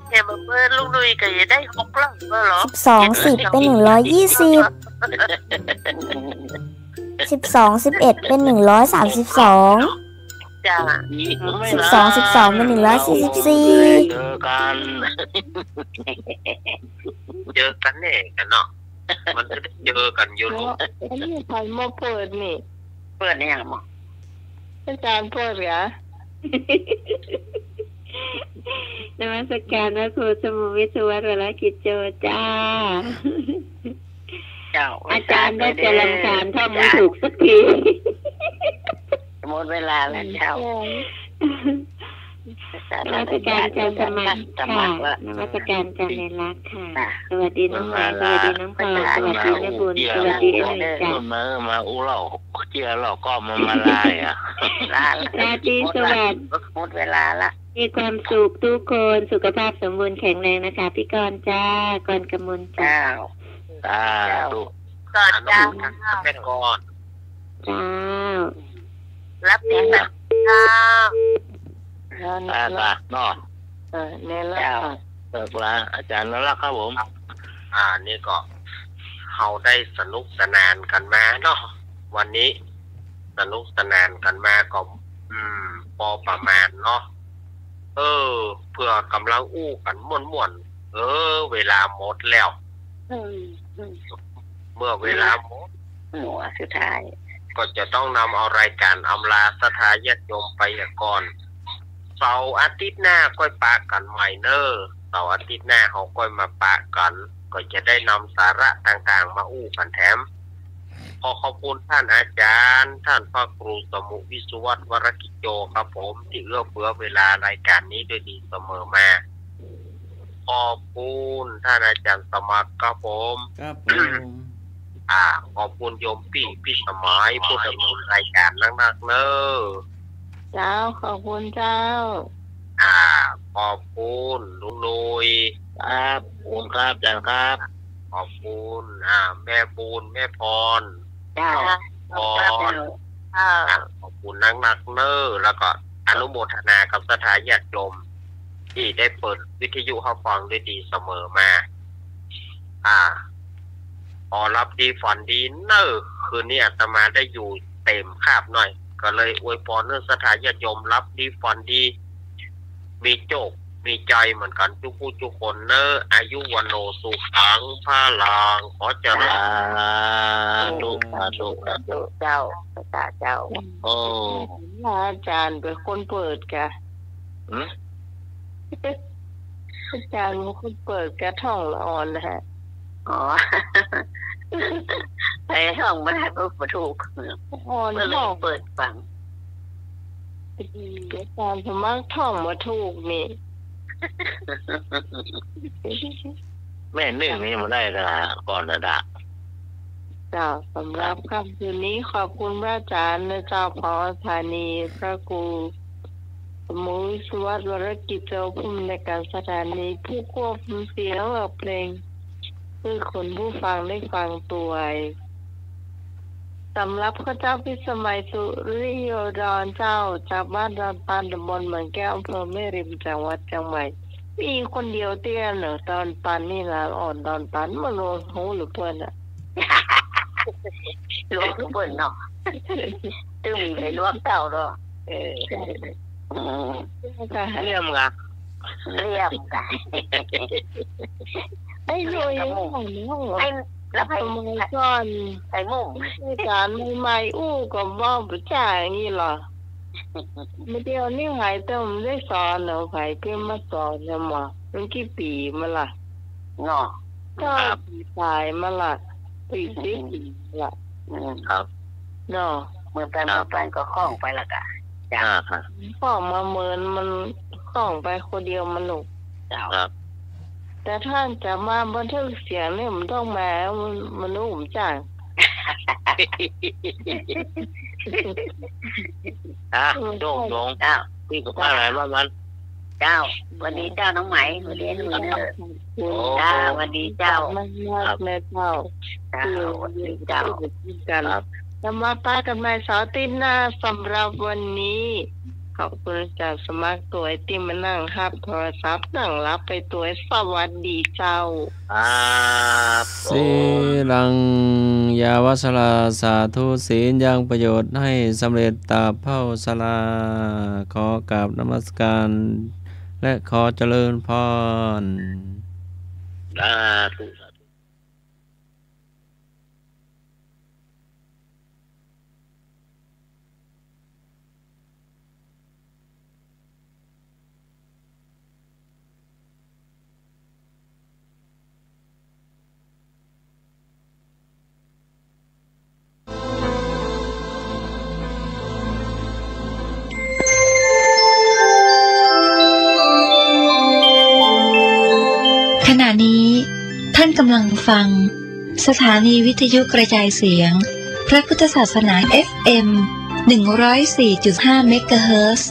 แค่มาเปิดลูกดุยก็จะได้6แล้วเหรอ12 10 เป็น120 12 11 เป็น132จ้า12 เป็น144เจอกันแน่กันเนาะมันจะได้เจอกันอยู่ลูกอันนี้ใครมาเปิดนี่เปิดเนี่ยหมออาจารย์เปิดเหรอ นมัสการพระครูสมุวิสุวัฒน์วรกิจโจจ้าอาจารย์ได้จะลำการท่องไม่ถูกสักทีหมดเวลาแล้วเจ้าน มัสการอาจารย์สมัครค่ะนมัสการอาจารย์เนรักค่ะสวัสดีน้องหมายสวัสดีน้องพรสวัสดีแม่บุญสวัสดีเอ็นจ้ามาอู้เราเจียเราก็มาลายอ่ะราตรีสวัสดิ์หมดเวลาละมีความสุขทุกคนสุขภาพสมบูรณ์แข็งแรงนะคะพี่กรณ์จ้ากรณ์กมลจ้าถูกก่อนจ้าเป็นก่อนจ้ารับดีนะจ้าเนาะเนี่ยละเลิกละอาจารย์แล้วล่ะครับผมนี่ก็เขาได้สนุกสนานกันมาเนาะวันนี้สนุกสนานกันมาก็พอประมาณเนาะเพื่อกำลังอู้กันม่วนเวลาหมดแล้วเมื่อเวลาหมดหัวสุดท้ายก็จะต้องนำเอารายการอำลาศรัทธาญาติโยมไปก่อนเสาร์อาทิตย์หน้าก็ปะกันใหม่เนอะเสาร์อาทิตย์หน้าเขาก็มาปะกันก็จะได้นำสาระต่างๆมาอู้กันแถมขอขอบคุณท่านอาจารย์ท่านพระครูสมุวิสุวัฒน์วรกิจโจครับผมที่เอื้อเฟื้อเวลารายการนี้ด้วยดีเสมอมาขอบคุณท่านอาจารย์สมัครครับผมครับผมขอบคุณโยมพี่สมัยผู้ดำเนินรายการนักๆเนอะเจ้าขอบคุณเจ้าขอบคุณลุงนุยครับคุณครับอาจารย์ครับขอบคุณแม่บุญแม่พรเจ้าพรขอบคุณนักๆเนอะแล้วก็อนุโมทนากับศรัทธาญาติโยมที่ได้เปิดวิทยุให้ฟังด้วยดีเสมอมาพอรับดีฝันดีเนอะคืนนี้อาตมาได้อยู่เต็มคาบหน่อยก็เลยอวยพรเรื่องศรัทธาญาติโยมรับดีฝันดีมีโจกมีใจเหมือนกันทุกผู้ทุกคนเนอะอายุวันโนสุขังพาลังขอเจริญทุกเจ้าเจ้าอาจารย์เป็นคนเปิดกะอาจารย์เป็นคนเปิดกะท่องละอ่อนนะฮะไปท่องไม่ได้ไม่ถูกอ่อนท่องเปิดฟังอาจารย์สมัครท่องมาถูกนี่แม่นึ่งนี่มาได้ละก่อนระดับเจ้าสำหรับคำคืนนี้ขอบคุณพระอาจารย์และเจ้าพอธานีพระครูสมุวิสุวัฒน์วรกิจโจผู้อำนวยการสถานีผู้ควบคุมเสียงและเพลงเพื่อคนผู้ฟังได้ฟังตัวสำหรับข้าเจ้าพิสมัยสุริโยดรเจ้าจากบ้านดอนปานตำบลเหมืองแก้วอำเภอแม่ริมจังหวัดเชียงใหม่มีคนเดียวเตี้ยเหรอดอนปานนี่ละอ่อนดอนปานมันโลหูหรือเพื่อนลวกทุกคนเนาะตึ้มไปลวกเต่าเนาะเลี่ยมกะไอ้รวยของน้องไอ้แล้วไอ้ก่อนไอ้มุ่งการใหม่อู้ก็บ่ประจ่ายอย่างนี้หรอไม่เดียวนี่หายแต่ผมได้สอนเนาะไผเพิ่มมาสอนเนี่ยมาตั้งกี่ปีมาล่ะเนาะก็ปีตายมาล่ะปีสิปีล่ะครับเนาะเมื่อไปก็คล้องไปละกะจ้าค่ะคล้องมาเมินมันคล้องไปคนเดียวมันหนุกครับแต่ท่านจะมาบันทึกเสียงเนี่ยมันต้องมามันนุ่มจ้าโด่งลงพี่กับอะไรบ้างมันเจ้าวันนี้เจ้าน้องไหมวันนี้หนูเนอจ้าวันนี้เจ้ามากแม่เจ้าวันนี้เจ้ากันจะมาป้ากันใหม่เสาร์อาทิตย์หน้าสำหรับวันนี้ขอบคุณจากสมัครตัวไอติมมานั่งครับโทรศัพท์นั่งรับไปตัวสวัสดีเจ้าสีลังยาวัสลาสาธุศีลยังประโยชน์ให้สำเร็จตาเผ่าสลาขอกราบนมัสการและขอเจริญพร กำลังฟังสถานีวิทยุกระจายเสียงพระพุทธศาสนา FM 104.5 เมกะเฮิรตซ์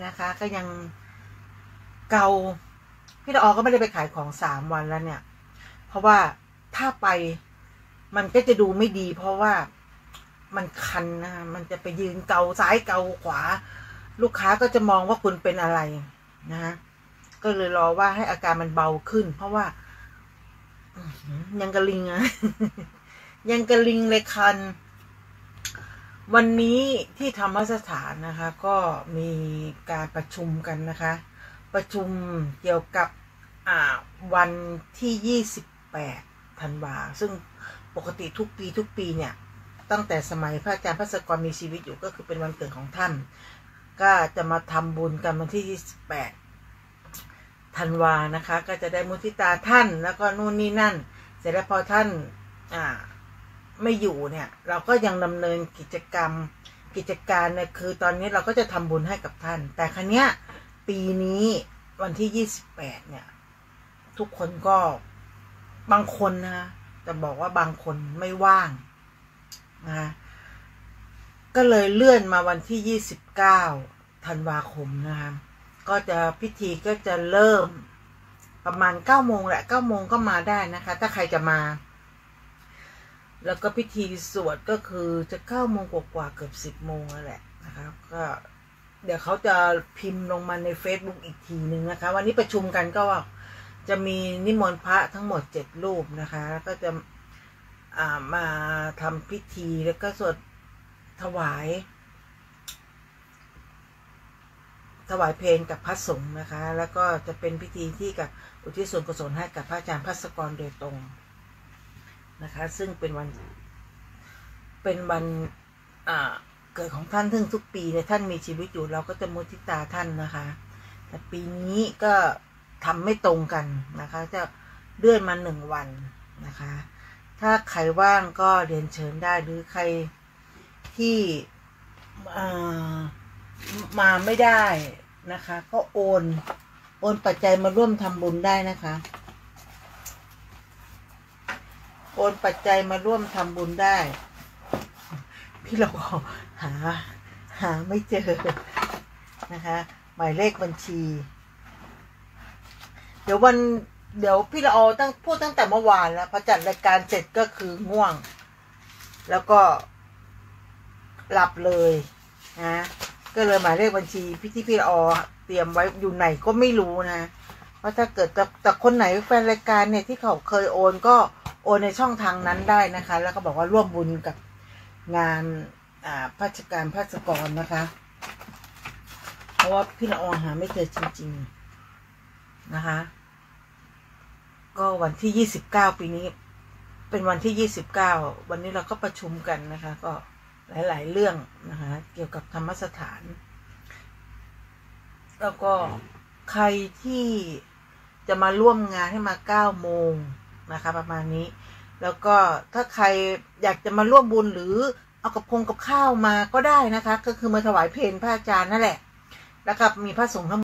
นะคะก็ยังเกาพี่ละออก็ไม่ได้ไปขายของ3 วันแล้วเนี่ยเพราะว่าถ้าไปมันก็จะดูไม่ดีเพราะว่ามันคันนะมันจะไปยืนเกาซ้ายเกาขวาลูกค้าก็จะมองว่าคุณเป็นอะไรนะก็เลยรอว่าให้อาการมันเบาขึ้นเพราะว่ายังกระลิงอะยังกระลิงเลยคันวันนี้ที่ธรรมสถานนะคะก็มีการประชุมกันนะคะประชุมเกี่ยวกับวันที่28 ธันวาซึ่งปกติทุกปีเนี่ยตั้งแต่สมัยพระอาจารย์ภัสกรมีชีวิตอยู่ก็คือเป็นวันเกิดของท่านก็จะมาทำบุญกันวันที่28 ธันวานะคะก็จะได้มุทิตาท่านแล้วก็นู่นนี่นั่นเสร็จแล้วพอท่านไม่อยู่เนี่ยเราก็ยังดำเนินกิจการเนี่ยคือตอนนี้เราก็จะทำบุญให้กับท่านแต่ครั้งเนี้ยปีนี้วันที่28เนี่ยทุกคนก็บางคนนะจะบอกว่าบางคนไม่ว่างนะก็เลยเลื่อนมาวันที่29 ธันวาคมนะคะก็จะพิธีก็จะเริ่มประมาณ9 โมงแหละ9 โมงก็มาได้นะคะถ้าใครจะมาแล้วก็พิธีสวดก็คือจะ9 โมงกว่าเกือบ10 โมงแล้วแหละนะครับก็เดี๋ยวเขาจะพิมพ์ลงมาใน Facebook อีกทีนึงนะคะวันนี้ประชุมกันก็จะมีนิมนต์พระทั้งหมด7 รูปนะคะแล้วก็จะมาทำพิธีแล้วก็สวดถวายเพลกับพระสงฆ์นะคะแล้วก็จะเป็นพิธีที่กับอุทิศส่วนกุศลให้กับพระอาจารย์ภัสกรโดยตรงนะคะซึ่งเป็นวันเกิดของท่านซึ่งทุกปีเนี่ยท่านมีชีวิตอยู่เราก็จะมุทิตาท่านนะคะแต่ปีนี้ก็ทำไม่ตรงกันนะคะจะเลื่อนมา1 วันนะคะถ้าใครว่างก็เรียนเชิญได้หรือใครที่มาไม่ได้นะคะก็โอนปัจจัยมาร่วมทำบุญได้นะคะโอนปัจจัยมาร่วมทำบุญได้พี่เราหาไม่เจอนะคะหมายเลขบัญชีเดี๋ยวพี่ละออพูดตั้งแต่เมื่อวานแล้วพอจัดรายการเสร็จก็คือง่วงแล้วก็หลับเลยนะก็เลยหมายเลขบัญชีพี่ละออเตรียมไว้อยู่ไหนก็ไม่รู้นะเพราะถ้าเกิดแต่คนไหนแฟนรายการเนี่ยที่เขาเคยโอนก็โอนในช่องทางนั้นได้นะคะแล้วก็บอกว่าร่วมบุญกับงานพระราชการภัสกรนะคะเพราะว่าพี่ละออหาไม่เจอจริงๆนะคะก็วันที่29ปีนี้เป็นวันที่29วันนี้เราก็ประชุมกันนะคะก็หลายๆเรื่องนะคะเกี่ยวกับธรรมสถานแล้วก็ใครที่จะมาร่วมงานให้มา9 โมงนะคะประมาณนี้แล้วก็ถ้าใครอยากจะมาร่วมบุญหรือเอากับข้าวมาก็ได้นะคะก็คือมาถวายเพลพระอาจารย์นั่นแหละแล้วก็มีพระสงฆ์